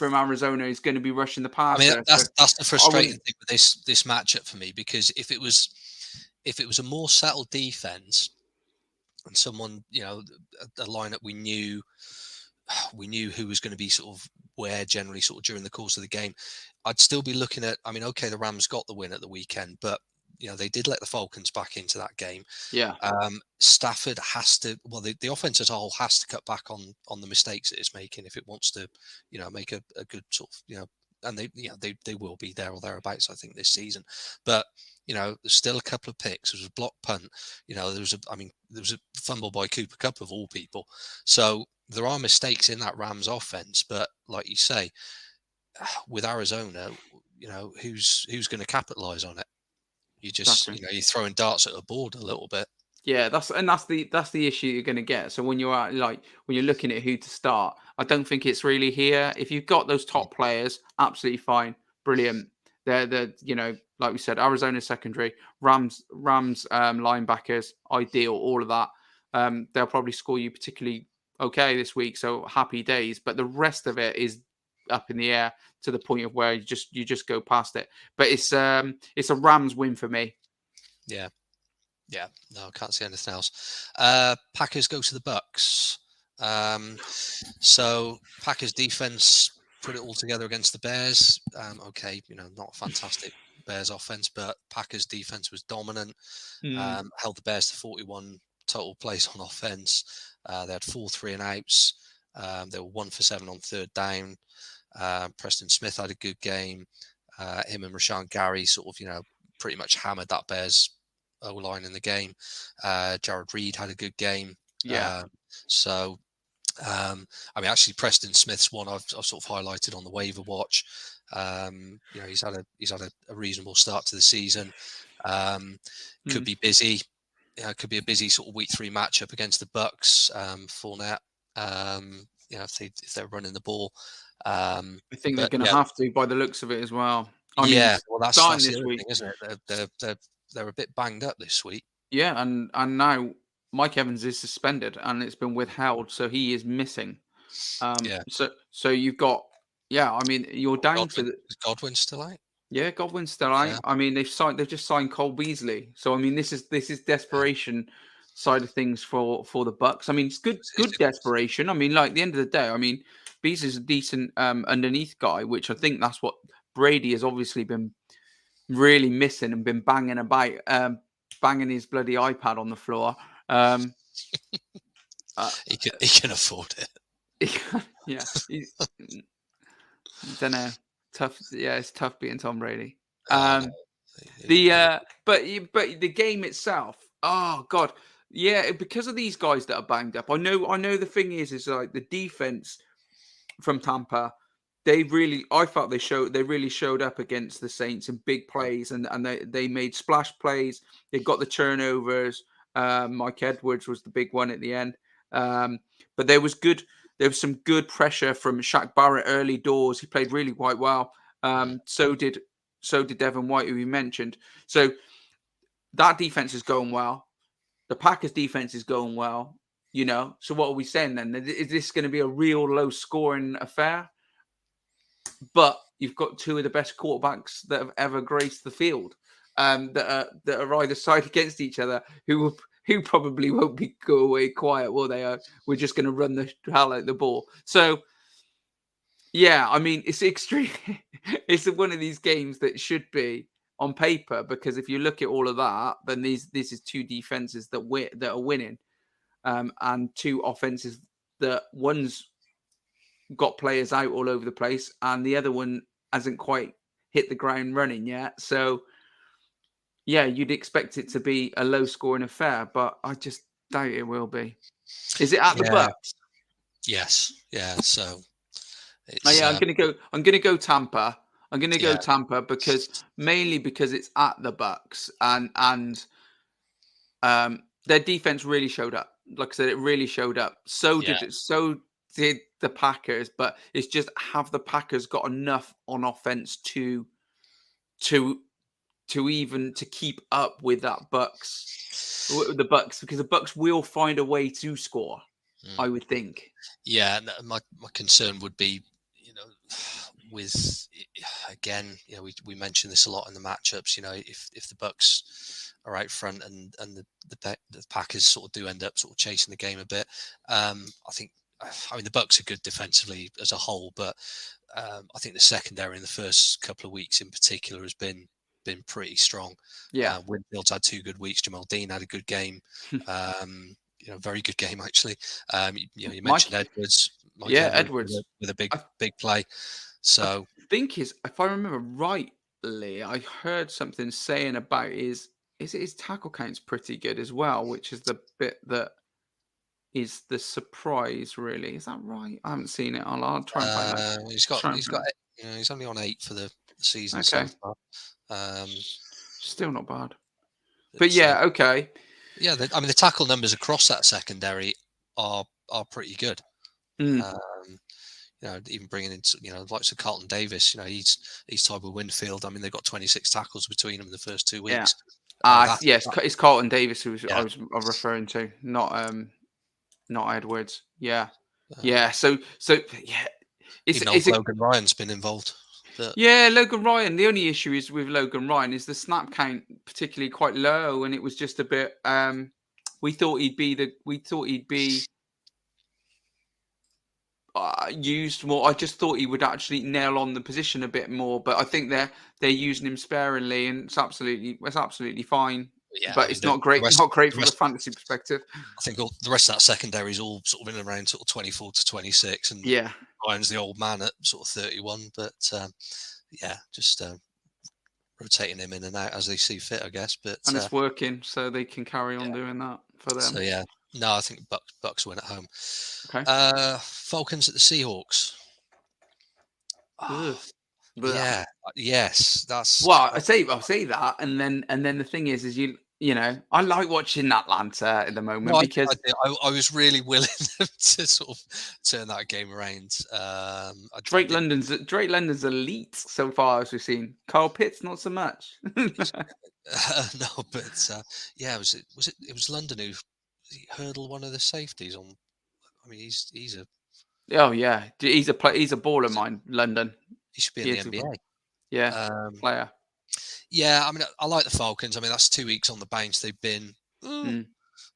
Arizona is going to be rushing the I mean, passer. that's the frustrating thing with this matchup for me, because if it was a more settled defense and someone, a lineup we knew who was going to be sort of where generally sort of during the course of the game, I'd still be looking at, I mean, okay, the Rams got the win at the weekend, but they did let the Falcons back into that game. Yeah. Stafford has to, well, the offense as a whole has to cut back on the mistakes it is making if it wants to, make a good sort of, and they will be there or thereabouts, I think, this season. But, there's still a couple of picks. There was a block punt. There was a fumble by Cooper Kupp of all people. So there are mistakes in that Rams offense, but like you say, with Arizona, who's going to capitalize on it? You just, you're throwing darts at a board a little bit. Yeah, that's the issue you're going to get. So when you're when you're looking at who to start, I don't think it's really here. If you've got those top players, absolutely fine, brilliant. They're like we said, Arizona secondary, Rams linebackers, ideal, all of that. They'll probably score you particularly okay this week, so happy days. But the rest of it is up in the air to the point of where you just go past it. But it's a Rams win for me. Yeah. Yeah, no, I can't see anything else. Packers go to the Bucks. So Packers defense put it all together against the Bears. Okay, not a fantastic Bears offense, but Packers defense was dominant. Held the Bears to 41 total plays on offense. They had 4 3-and-outs. They were 1 for 7 on third down. Preston Smith had a good game. Him and Rashawn Gary sort of, pretty much hammered that Bears O-line in the game. Jared Reed had a good game. Yeah. Actually, Preston Smith's one I've sort of highlighted on the waiver watch. He's had a reasonable start to the season. Could be busy. Could be a busy sort of week 3 matchup against the Bucks. Fournette. If they're running the ball. I think they're going to have to, by the looks of it as well. Well, that's the other thing, isn't it? They're a bit banged up this week. Yeah, and now Mike Evans is suspended and it's been withheld, so he is missing. So you've got, you're down to is Godwin still out? Yeah, Godwin's still out. Yeah. I mean, they've just signed Cole Beasley. So I mean, this is desperation side of things for the Bucks. I mean, it's good desperation. I mean, like at the end of the day, I mean, Beasley's a decent underneath guy, which I think that's what Brady has obviously been really missing and been banging about, banging his bloody iPad on the floor. He can afford it. Yeah, I don't know. Tough. Yeah, it's tough beating Tom Brady. But the game itself. Oh God, yeah. Because of these guys that are banged up. I know. The thing is like the defense from Tampa. I felt they really showed up against the Saints in big plays, and they made splash plays. They got the turnovers. Mike Edwards was the big one at the end. But there was some good pressure from Shaq Barrett early doors. He played really quite well. So did Devin White, who we mentioned. So that defense is going well. The Packers defense is going well. So what are we saying then? Is this going to be a real low scoring affair? But you've got 2 of the best quarterbacks that have ever graced the field, that are either side against each other, who probably won't go away quiet, will they? We're just going to run the hell out of the ball. So, yeah, I mean, it's extreme. It's one of these games that should be on paper, because if you look at all of that, then this is 2 defenses that are winning, and 2 offenses that one's got players out all over the place, and the other one hasn't quite hit the ground running yet. So, yeah, you'd expect it to be a low-scoring affair, but I just doubt it will be. Is it at the Bucks? Yes. Yeah. So, I'm gonna go Tampa. I'm gonna go Tampa mainly because it's at the Bucks, and their defense really showed up. Like I said, it really showed up. So the Packers, but it's just have the Packers got enough on offense to even to keep up with the Bucks, because the Bucks will find a way to score. I would think. Yeah, my concern would be, with, again, we mentioned this a lot in the matchups. If the Bucks are out front and the Packers sort of do end up sort of chasing the game a bit, I mean the Bucks are good defensively as a whole, but I think the secondary in the first couple of weeks in particular has been pretty strong. Yeah, Winfield's had 2 good weeks. Jamal Dean had a good game. Very good game actually. You mentioned Edwards. Edwards with a big play. So I think if I remember rightly, I heard something saying about his tackle count's pretty good as well, which is the bit that is the surprise. Really, is that right? I haven't seen it. I'll try and find that. He's only on 8 for the season okay. so far. Still not bad. But yeah, okay. Yeah, the tackle numbers across that secondary are pretty good. Even bringing in, likes of Carlton Davis, he's tied with Winfield. I mean, they've got 26 tackles between them in the first 2 weeks. It's Carlton Davis who I was referring to, not Edwards. Yeah. So yeah, it's Logan Ryan's been involved. Yeah, Logan Ryan. The only issue is with Logan Ryan is the snap count particularly quite low, and it was just a bit. We thought he'd be used more. I just thought he would actually nail on the position a bit more, but I think they're using him sparingly, and it's absolutely fine. Yeah, but it's not great. Not great from a fantasy perspective. I think the rest of that secondary is all sort of in around sort of 24 to 26, and Ryan's the old man at sort of 31. But just rotating him in and out as they see fit, I guess. But it's working, so they can carry on doing that for them. So no, I think Bucks win at home. Okay. Falcons at the Seahawks. Yeah. Yes, that's. Well, I'll say that, and then the thing is I like watching Atlanta at the moment because I was really willing to sort of turn that game around. Drake London's elite so far as we've seen. Kyle Pitts not so much. No, but it was London who hurdled one of the safeties on. I mean, he's a. Oh yeah, he's a ball of mine. London. He should be in the NBA. Player. Yeah, I mean, I like the Falcons. I mean, that's 2 weeks on the bench. They've been,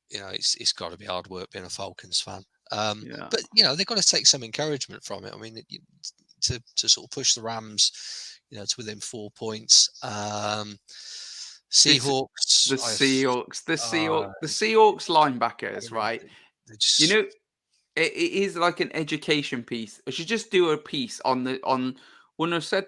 it's got to be hard work being a Falcons fan. But they've got to take some encouragement from it. I mean, to sort of push the Rams, to within 4 points. Seahawks. The Seahawks linebackers, right? It is like an education piece. I should just do a piece on when I've said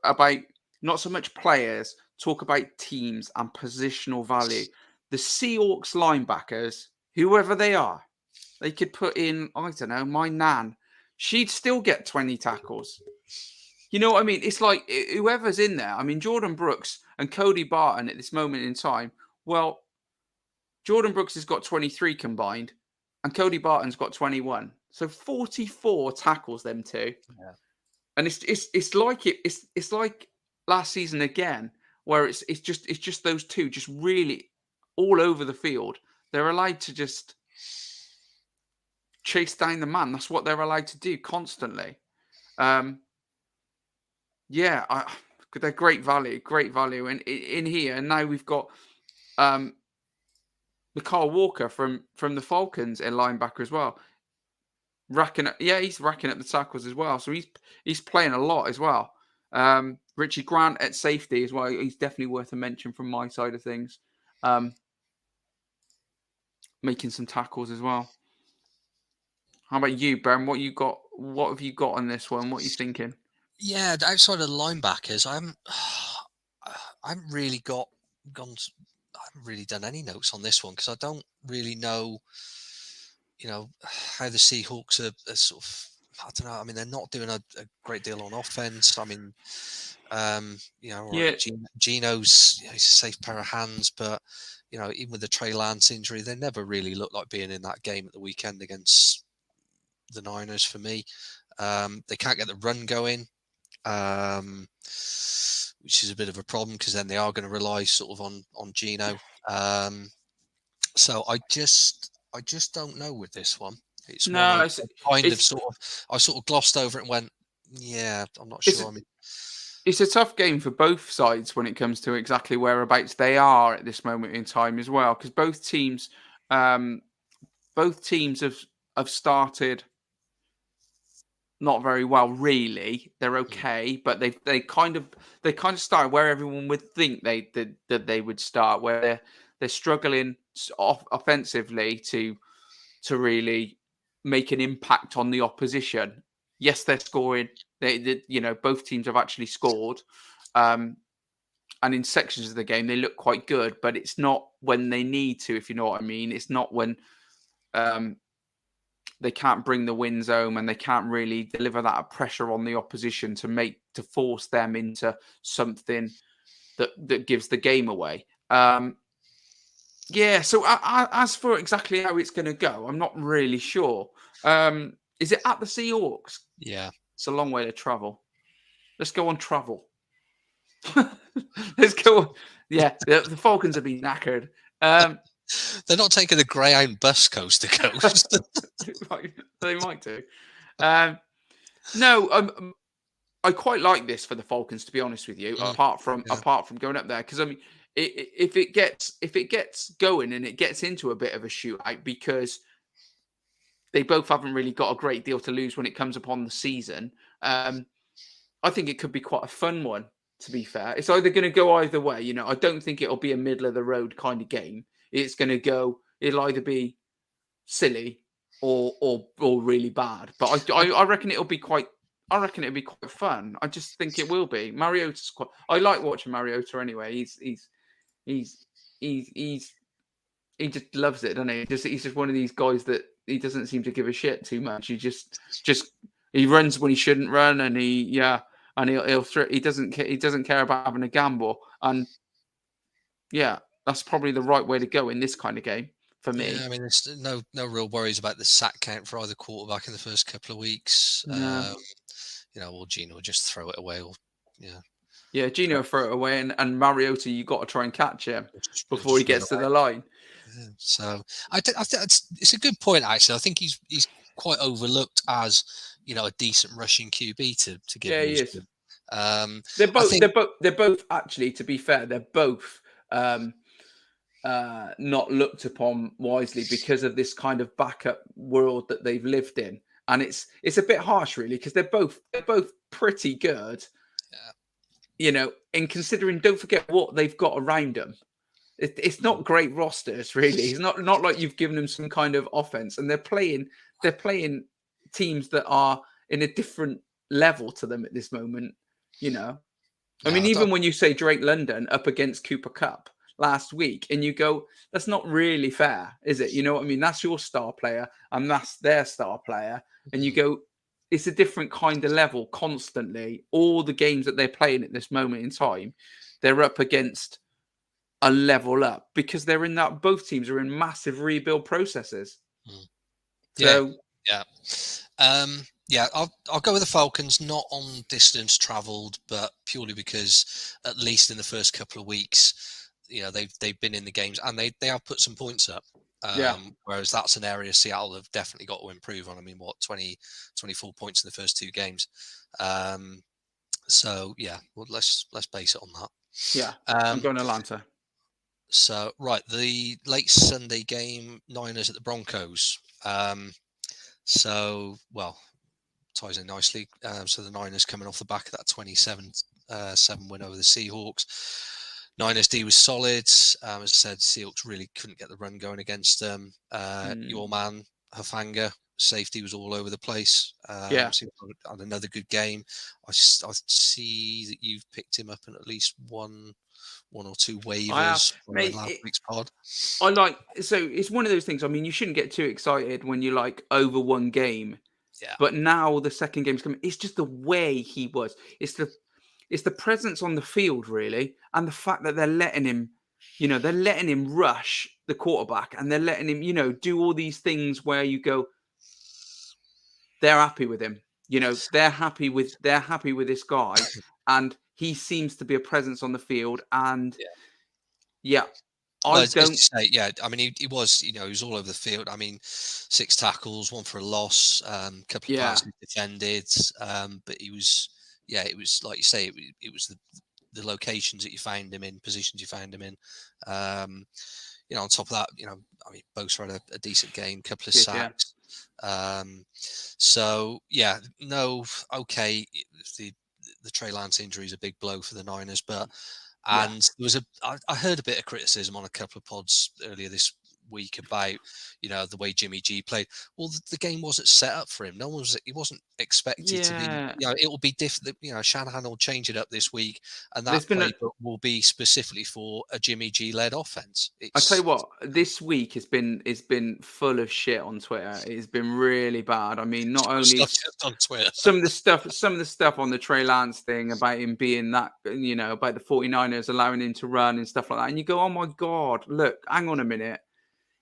about not so much players, talk about teams and positional value. The Seahawks linebackers, whoever they are, they could put in, I don't know, my nan. She'd still get 20 tackles. You know what I mean? It's like whoever's in there. I mean, Jordan Brooks and Cody Barton at this moment in time. Well, Jordan Brooks has got 23 combined and Cody Barton's got 21. So 44 tackles, them two. Yeah. And it's like last season again, where it's just those two just really all over the field. They're allowed to just chase down the man. That's what they're allowed to do constantly. They're great value. And in here, and now we've got Kyle Walker from the Falcons in linebacker as well. He's racking up the tackles as well. So he's playing a lot as well. Richie Grant at safety as well. He's definitely worth a mention from my side of things. Making some tackles as well. How about you, Ben? What have you got on this one? What are you thinking? Yeah, outside of the linebackers, I haven't really done any notes on this one because I don't really know, how the Seahawks are sort of. I don't know. I mean, they're not doing a great deal on offense. I mean, Geno's he's a safe pair of hands, but even with the Trey Lance injury, they never really looked like being in that game at the weekend against the Niners for me. They can't get the run going, which is a bit of a problem because then they are going to rely sort of on Geno. So I just don't know with this one. It's one I sort of glossed over it and went, yeah, I'm not sure. It's a tough game for both sides when it comes to exactly whereabouts they are at this moment in time as well, because both teams have started not very well, really. They're okay, but they kind of start where everyone would think that they would start, where they're struggling offensively to really make an impact on the opposition. Yes, they're scoring. They both teams have actually scored, and in sections of the game they look quite good. But it's not when they need to, if you know what I mean. It's not when they can't bring the wins home and they can't really deliver that pressure on the opposition to force them into something that gives the game away. Yeah. So as for exactly how it's going to go, I'm not really sure. Is it at the Seahawks? Yeah. It's a long way to travel. Let's go on travel. Let's go on. Yeah, the Falcons have been knackered. They're not taking the Greyhound bus coast to coast. They might do. No, I quite like this for the Falcons, to be honest with you. Apart from going up there, because I mean, if it gets going and it gets into a bit of a shootout, because they both haven't really got a great deal to lose when it comes upon the season. I think it could be quite a fun one, to be fair. It's either going to go either way. I don't think it'll be a middle of the road kind of game. It'll either be silly or really bad. But I reckon it'll be quite fun. I just think it will be. Mariota's I like watching Mariota anyway. He just loves it, doesn't he? He's just one of these guys that he doesn't seem to give a shit too much. He just he runs when he shouldn't run, and he doesn't care about having a gamble. And yeah, that's probably the right way to go in this kind of game for me. Yeah, I mean, there's no real worries about the sack count for either quarterback in the first couple of weeks. No. Or Geno will just throw it away. Yeah, Geno will throw it away, and Mariota, you got to try and catch him before he gets to the line. Yeah, so I think it's a good point, actually. I think he's quite overlooked as a decent rushing QB to give. Yeah, he is. They're both actually, to be fair, they're both not looked upon wisely because of this kind of backup world that they've lived in, and it's a bit harsh, really, because they're both pretty good. Yeah. And considering, don't forget what they've got around them. It's not great rosters, really. It's not like you've given them some kind of offense, and they're playing teams that are in a different level to them at this moment. I mean, even when you say Drake London up against Cooper Kupp last week, and you go, that's not really fair, is it? You know what I mean? That's your star player, and that's their star player, and you go, it's a different kind of level constantly. All the games that they're playing at this moment in time, they're up against a level up because they're in that. Both teams are in massive rebuild processes. So I'll go with the Falcons, not on distance travelled, but purely because at least in the first couple of weeks, they've been in the games and they have put some points up. Whereas that's an area Seattle have definitely got to improve on. I mean, 24 points in the first two games. So yeah, well, let's base it on that. Yeah, I'm going to Atlanta. So right, the late Sunday game, Niners at the Broncos. Ties in nicely. So the Niners coming off the back of that 27-7 win over the Seahawks. Niners D was solid. As I said, Seahawks really couldn't get the run going against them. Your man, Hufanga, safety was all over the place. Yeah. On another good game. I see that you've picked him up in at least one or two waivers from last week's pod. So it's one of those things. I mean, you shouldn't get too excited when you're like over one game. Yeah. But now the second game's coming. It's just the way he was. It's the presence on the field, really, and the fact that they're letting him rush the quarterback, and they're letting him, do all these things where you go, they're happy with him. You know, they're happy with this guy, and he seems to be a presence on the field. And Well, as you say, I mean, he was, he was all over the field. I mean, 6 tackles, 1 for a loss, couple of passes defended, but he was, it was like you say, it was the locations that you find him in, positions you find him in. On top of that, I mean, Bosa had a decent game, couple of sacks. The Trey Lance injury is a big blow for the Niners, but. And there was I heard a bit of criticism on a couple of pods earlier this week about, the way Jimmy G played. Well, the game wasn't set up for him. He wasn't expected to be, it will be different. Shanahan will change it up this week, and that playbook will be specifically for a Jimmy G led offense. I tell you what, this week has been full of shit on Twitter. It's been really bad. I mean, not only on Twitter, some of the stuff on the Trey Lance thing about him being that, about the 49ers allowing him to run and stuff like that. And you go, oh my God, look, hang on a minute.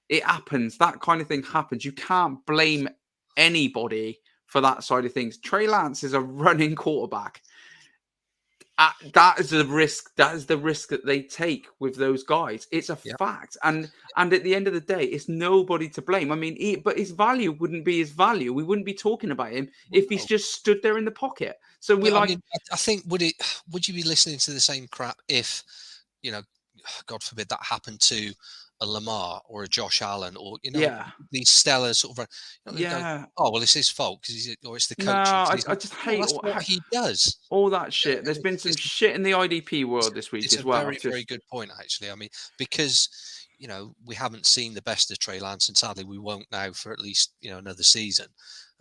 It happens. That kind of thing happens. You can't blame anybody for that side of things. Trey Lance is a running quarterback. That is the risk. That is the risk that they take with those guys. It's a fact. And at the end of the day, it's nobody to blame. I mean, but his value wouldn't be his value. We wouldn't be talking about him if he's just stood there in the pocket. So I think would you be listening to the same crap if, God forbid, that happened to a Lamar or a Josh Allen or these stellar sort of go, oh well, it's his fault because it's the coach. I just hate what he does. All that shit. There's been some shit in the IDP world this week as well. It's a very good point, actually. I mean, because we haven't seen the best of Trey Lance, and sadly we won't now for at least another season.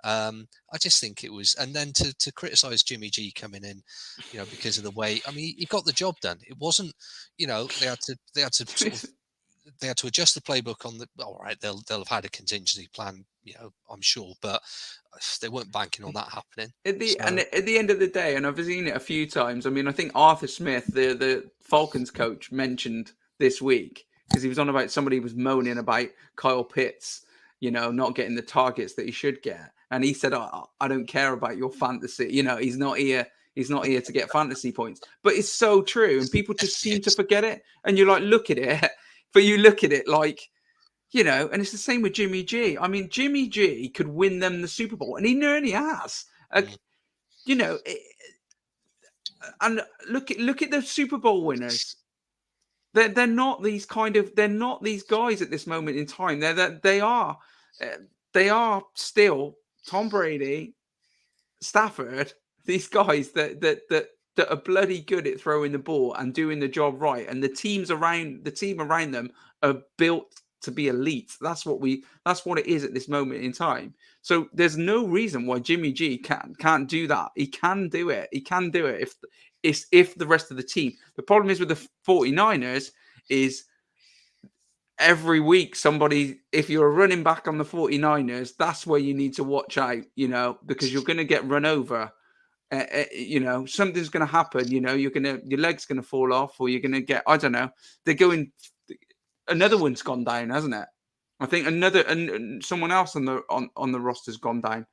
I just think it was, and then to criticize Jimmy G coming in, because of the way. I mean, he got the job done. It wasn't, they had to sort of. They had to adjust the playbook on the. All right, they'll have had a contingency plan, I'm sure, but they weren't banking on that happening. And at the end of the day, and I've seen it a few times. I mean, I think Arthur Smith, the Falcons coach, mentioned this week because he was on about somebody was moaning about Kyle Pitts, not getting the targets that he should get, and he said, "I don't care about your fantasy. He's not here." He's not here to get fantasy points, but it's so true, and people just seem to forget it. And you're like, look at it. But you look at it like, and it's the same with Jimmy G. I mean, Jimmy G could win them the Super Bowl, and he nearly has. And look at the Super Bowl winners. They're not these guys at this moment in time. They are still Tom Brady, Stafford. These guys that are bloody good at throwing the ball and doing the job right, and the team around them are built to be elite. That's what it is at this moment in time. So there's no reason why Jimmy G can't do that. He can do it. He can do it if the rest of the team. The problem is with the 49ers is every week if you're a running back on the 49ers, that's where you need to watch out, because you're going to get run over. Something's going to happen. Your leg's going to fall off, or you're going to get. I don't know. They're going. Another one's gone down, hasn't it? I think someone else on the roster's gone down.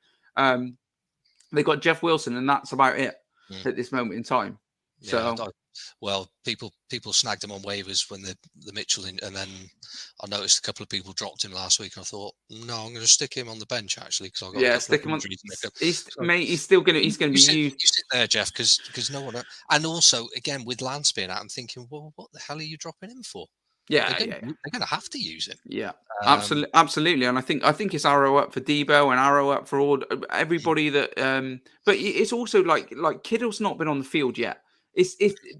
They got Jeff Wilson, and that's about it at this moment in time. So, well, people snagged him on waivers when the Mitchell and then I noticed a couple of people dropped him last week. And I thought, no, I'm going to stick him on the bench actually because I've got stick him on. He's going to be used. You sit there, Jeff, because no one. And also, again, with Lance being out, I'm thinking, well, what the hell are you dropping him for? Yeah, they're going to have to use him. Yeah, absolutely. And I think it's arrow up for Debo and arrow up for everybody that. But it's also like Kittle's not been on the field yet.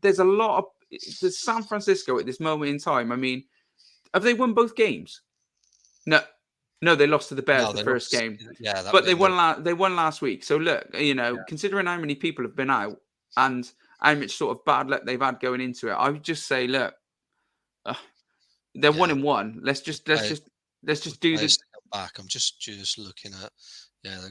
There's a lot of San Francisco at this moment in time. I mean, have they won both games? No, they lost to the Bears the first game. Yeah, but they won. They won last week. So look, considering how many people have been out and how much sort of bad luck they've had going into it, I would just say, look, they're 1-1. Let's just do this. Back. I'm just looking at. Yeah, they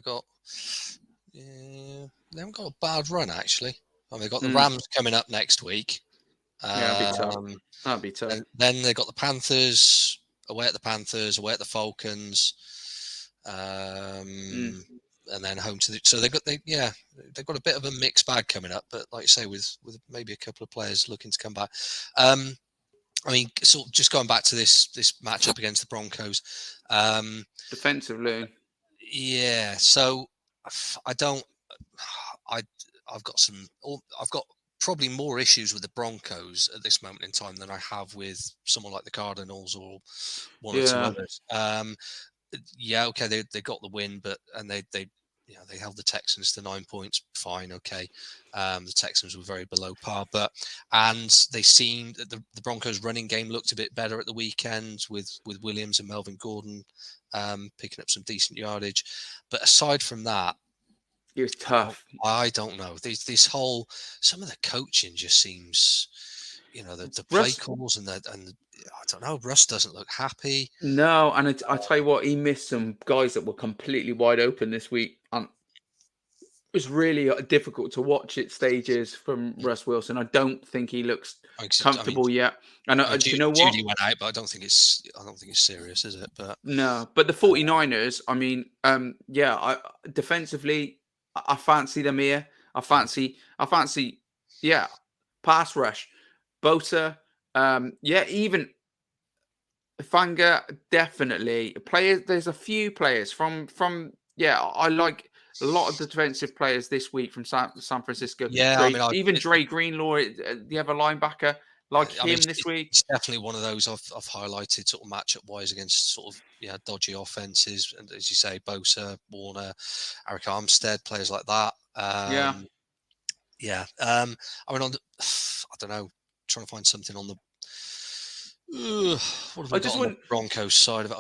haven't got a bad run actually. They've got the Rams coming up next week. That'd be tough. Then they've got the Panthers, away at the Falcons. and then home to the. So they've got a bit of a mixed bag coming up. But like you say, with maybe a couple of players looking to come back. I mean, sort of just going back to this matchup against the Broncos. Defensively. Yeah. So I've got probably more issues with the Broncos at this moment in time than I have with someone like the Cardinals or one or two others. Okay, they got the win, and they held the Texans to 9 points. Fine, okay. The Texans were very below par, and they seemed that the Broncos' running game looked a bit better at the weekend with Williams and Melvin Gordon picking up some decent yardage. But aside from that, it was tough. I don't know. Some of the coaching just seems, the play calls and I don't know. Russ doesn't look happy. No, and I tell you what, he missed some guys that were completely wide open this week, and it was really difficult to watch at stages from Russ Wilson. I don't think he looks comfortable yet. And do you know what? Judy went out, but I don't think it's serious, is it? But no, but the 49ers, I mean, defensively, I fancy them here. I fancy, pass rush. Bosa, even Fanga, definitely. Players, there's a few players from I like a lot of the defensive players this week from San Francisco. Yeah, Dre Greenlaw, the other linebacker, this week. It's definitely one of those I've highlighted sort of matchup-wise against sort of dodgy offenses, and as you say, Bosa, Warner, Eric Armstead, players like that. I don't know, trying to find something on the the Broncos side of it.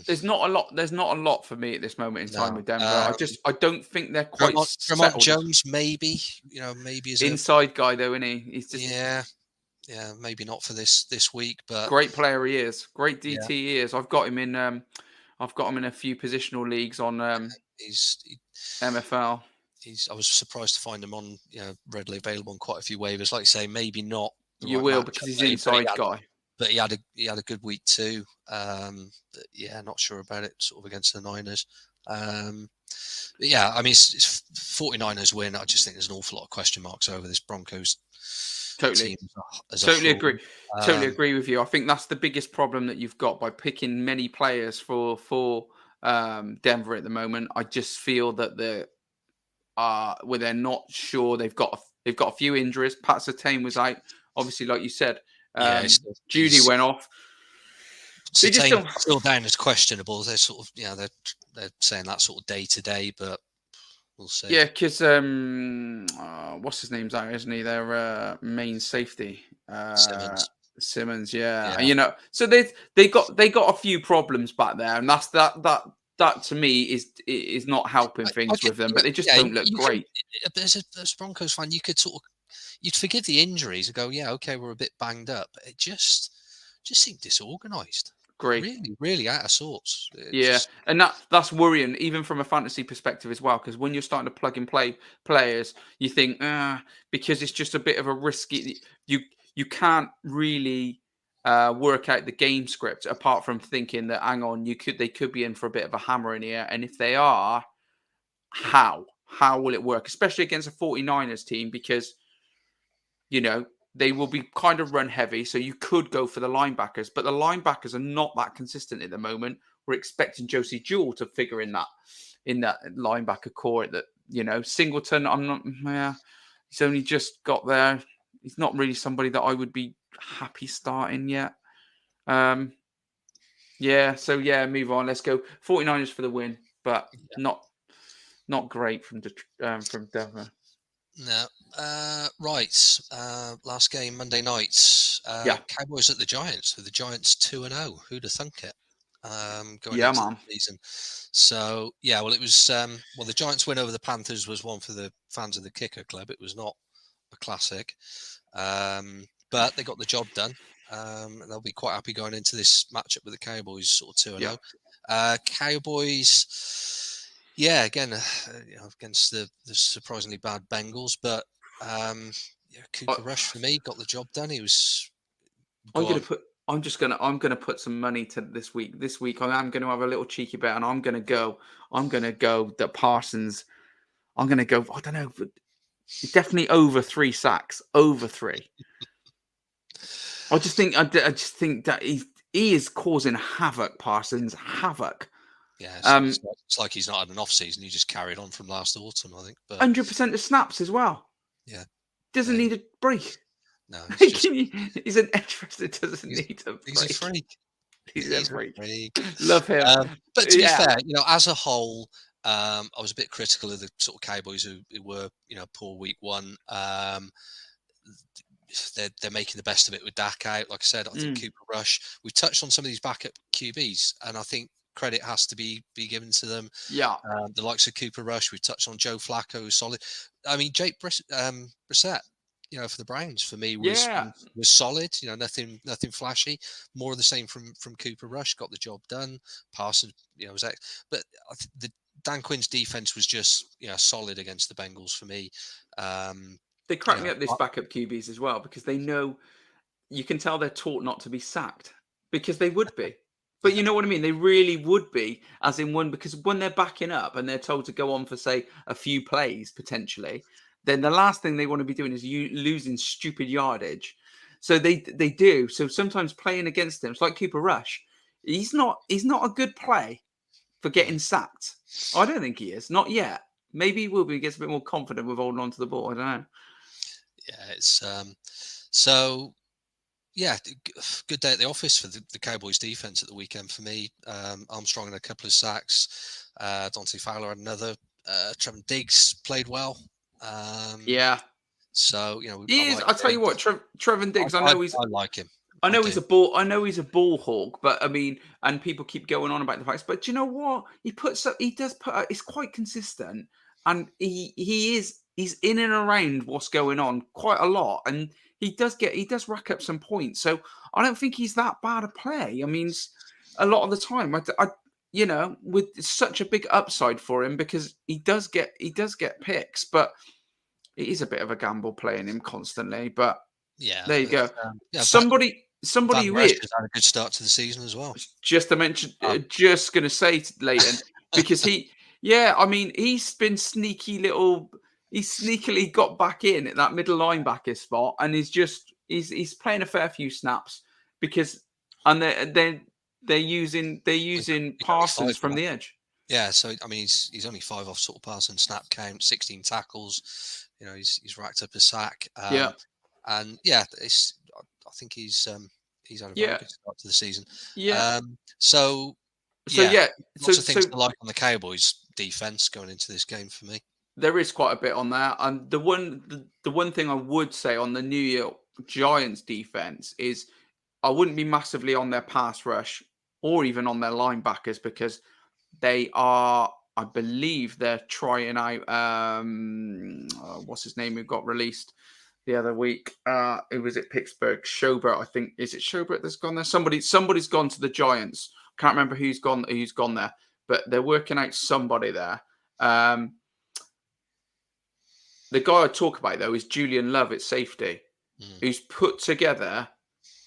There's not a lot for me at this moment in time with Denver. I don't think they're quite Ramon Jones, maybe is inside guy though, isn't he? He's just maybe not for this week, but great player he is. Great DT he is. I've got him in a few positional leagues on he's MFL. I was surprised to find him on readily available on quite a few waivers. Like you say, maybe not. You will because he's inside guy. But he had a good week too. Not sure about it sort of against the Niners. I mean, it's 49ers win. I just think there's an awful lot of question marks over this Broncos team. Totally agree. Totally agree with you. I think that's the biggest problem that you've got by picking many players for Denver at the moment. I just feel that they're not sure. They've got a few injuries. Pat Surtain was out, obviously, like you said. Judy went off. Surtain still down as questionable. They're sort of they're saying that sort of day to day, but we'll see. Yeah, because what's his name's out, isn't he? Their main safety, Simmons. Yeah. So they got a few problems back there, and that's that to me is not helping things with them. But they just don't look great. As a Broncos fan, you'd forgive the injuries and go, we're a bit banged up. But it just seemed disorganised. Great. Really, really out of sorts. And that's worrying, even from a fantasy perspective as well, because when you're starting to plug and play players, you think, because it's just a bit of a risky, you can't really work out the game script apart from thinking that, hang on, they could be in for a bit of a hammer in here. And if they are, how will it work? Especially against a 49ers team, because they will be kind of run heavy, so you could go for the linebackers, but the linebackers are not that consistent at the moment. We're expecting Josie Jewell to figure in that linebacker core. That Singleton, he's only just got there. He's not really somebody that I would be happy starting yet. Move on. Let's go 49ers for the win, but not great from Denver. No. Right. Last game, Monday night. Cowboys at the Giants, with the Giants 2-0. Who'd have thunk it? Going into the season. So, it was, the Giants win over the Panthers was one for the fans of the Kicker Club. It was not a classic. But they got the job done. And they'll be quite happy going into this matchup with the Cowboys, sort of 2-0. Cowboys... again, against the surprisingly bad Bengals, but Cooper Rush for me got the job done. He was. I'm going to I'm gonna put some money to this week. This week I am gonna have a little cheeky bet, and I'm gonna go that Parsons. I'm gonna go. I don't know. Definitely over 3 sacks. Over 3. I just think that he is causing havoc. Parsons, havoc. Yeah, it's like he's not had an off season. He just carried on from last autumn, I think. But 100% of snaps as well. Yeah, doesn't need a break. No, he's an edge rusher. Doesn't need a break. He's a freak. He's a freak. Love him. But to be fair, as a whole, I was a bit critical of the sort of Cowboys who were, poor week 1. They're making the best of it with Dak out. Like I said, I think Cooper Rush. We've touched on some of these backup QBs, and I think credit has to be given to them. Yeah. The likes of Cooper Rush. We've touched on Joe Flacco, who's solid. I mean, Jake Brissett, for the Browns, for me was solid. Nothing flashy. More of the same from Cooper Rush. Got the job done. Parsons, was but the Dan Quinn's defense was just solid against the Bengals for me. They crack me up, this backup QBs as well, because they know, you can tell they're taught not to be sacked, because they would be. But you know what I mean? They really would be, as in because when they're backing up and they're told to go on for, say, a few plays, potentially, then the last thing they want to be doing is losing stupid yardage. So they do. So sometimes playing against them, it's like Cooper Rush. He's not a good play for getting sacked. I don't think he is. Not yet. Maybe he will be. He gets a bit more confident with holding on to the ball. I don't know. Yeah, it's good day at the office for the Cowboys defense at the weekend for me. Armstrong had a couple of sacks. Dante Fowler had another. Trevor Diggs played well. So he is. I'll tell you what, Trevor Diggs. I like him. I know he's a ball hawk, but I mean, and people keep going on about the facts. But do you know what? He does put out. It's quite consistent, and he's in and around what's going on quite a lot, and he does rack up some points. So I don't think he's that bad a play. I mean, a lot of the time, with such a big upside for him, because he does get picks, but it is a bit of a gamble playing him constantly. But there you go. Somebody who is had a good start to the season as well. Just to mention, just going to say to Leighton, because he's been he's sneakily got back in at that middle linebacker spot, and he's playing a fair few snaps and they're using Parsons from the edge. Yeah, so I mean he's only 5 off sort of Parsons snap count, 16 tackles. He's racked up a sack. And I think he's had a very good start to the season. So lots of things to like on the Cowboys defense going into this game for me. There is quite a bit on there, and the one thing I would say on the New York Giants defense is I wouldn't be massively on their pass rush or even on their linebackers, because they are, I believe, they're trying out what's his name who got released the other week. It was at Pittsburgh. Schobert, I think. Is it Schobert that's gone there? Somebody's gone to the Giants. Can't remember who's gone there, but they're working out somebody there. The guy I talk about though is Julian Love at safety, who's put together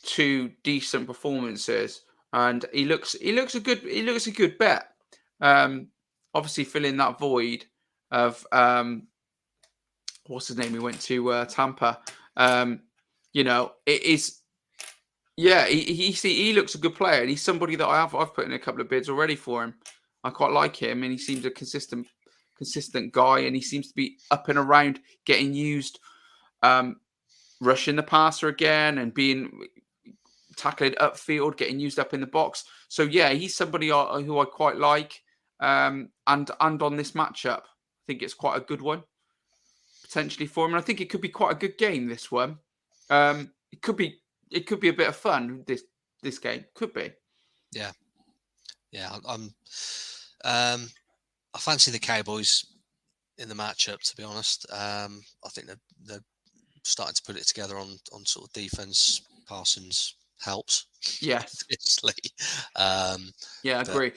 2 decent performances, and he looks a good bet. Obviously filling that void of what's his name? He went to Tampa. It is. Yeah, he looks a good player, and he's somebody that I've put in a couple of bids already for him. I quite like him, and he seems a consistent guy, and he seems to be up and around, getting used, rushing the passer again, and being tackled upfield, getting used up in the box. So yeah, he's somebody who I quite like, and on this matchup, I think it's quite a good one potentially for him, and I think it could be quite a good game. This one, it could be a bit of fun. This game could be. Yeah. I fancy the Cowboys in the matchup, to be honest. I think they're starting to put it together on sort of defense. Parsons helps. Yes. Obviously. I agree.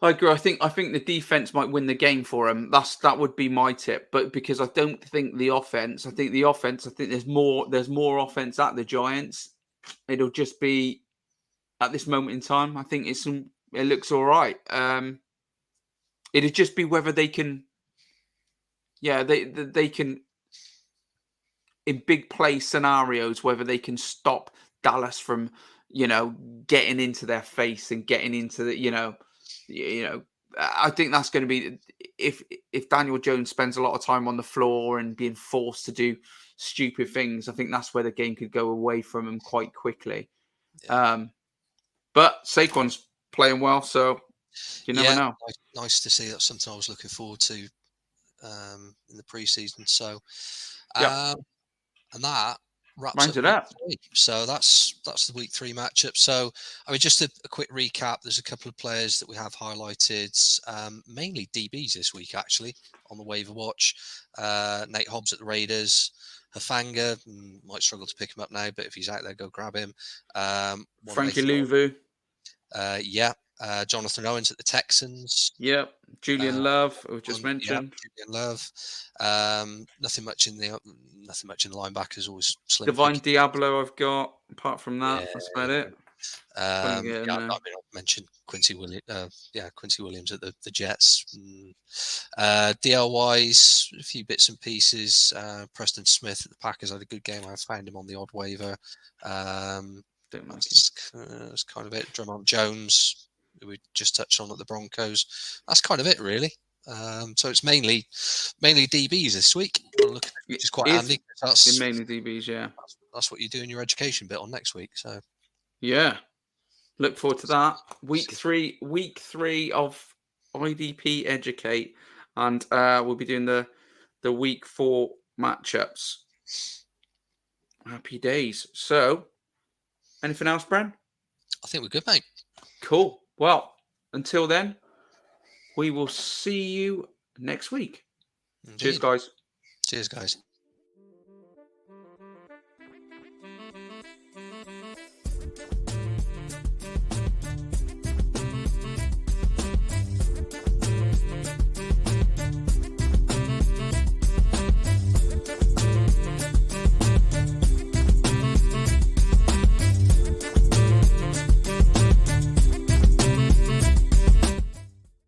I agree. I think the defense might win the game for them. That would be my tip. But because I don't think the offense, I think there's more offense at the Giants. it'll just be at this moment in time. I think it looks all right. It'll just be whether they can. Yeah, they can, in big play scenarios, whether they can stop Dallas from, getting into their face and getting into the, I think that's going to be if Daniel Jones spends a lot of time on the floor and being forced to do stupid things. I think that's where the game could go away from him quite quickly. Yeah. But Saquon's playing well, so you never know. Nice to see. That's something I was looking forward to in the preseason. So, and that wraps up. So that's the week 3 matchup. So, I mean, just a quick recap. There's a couple of players that we have highlighted, mainly DBs this week, actually, on the waiver watch. Nate Hobbs at the Raiders. Hafanga, might struggle to pick him up now, but if he's out there, go grab him. Frankie Louvu. Jonathan Owens at the Texans. Yep. Julian Love, we just mentioned. Julian Love. Nothing much in the linebackers. Always slim. Divine Diablo, I've got. Apart from that, that's about it. I mentioned Quincy Williams. Quincy Williams at the Jets. DL-wise, a few bits and pieces. Preston Smith at the Packers had a good game. I found him on the odd waiver. That's kind of it. Drummond Jones, who we just touched on at the Broncos. That's kind of it, really. So it's mainly DBs this week, which is quite handy. That's mainly DBs, yeah. That's what you do in your education bit on next week. So yeah, look forward to that. Week three of IDP Educate, and we'll be doing the week 4 matchups. Happy days. So, anything else, Bren? I think we're good, mate. Cool. Well, until then, we will see you next week. Indeed. Cheers, guys. Cheers, guys.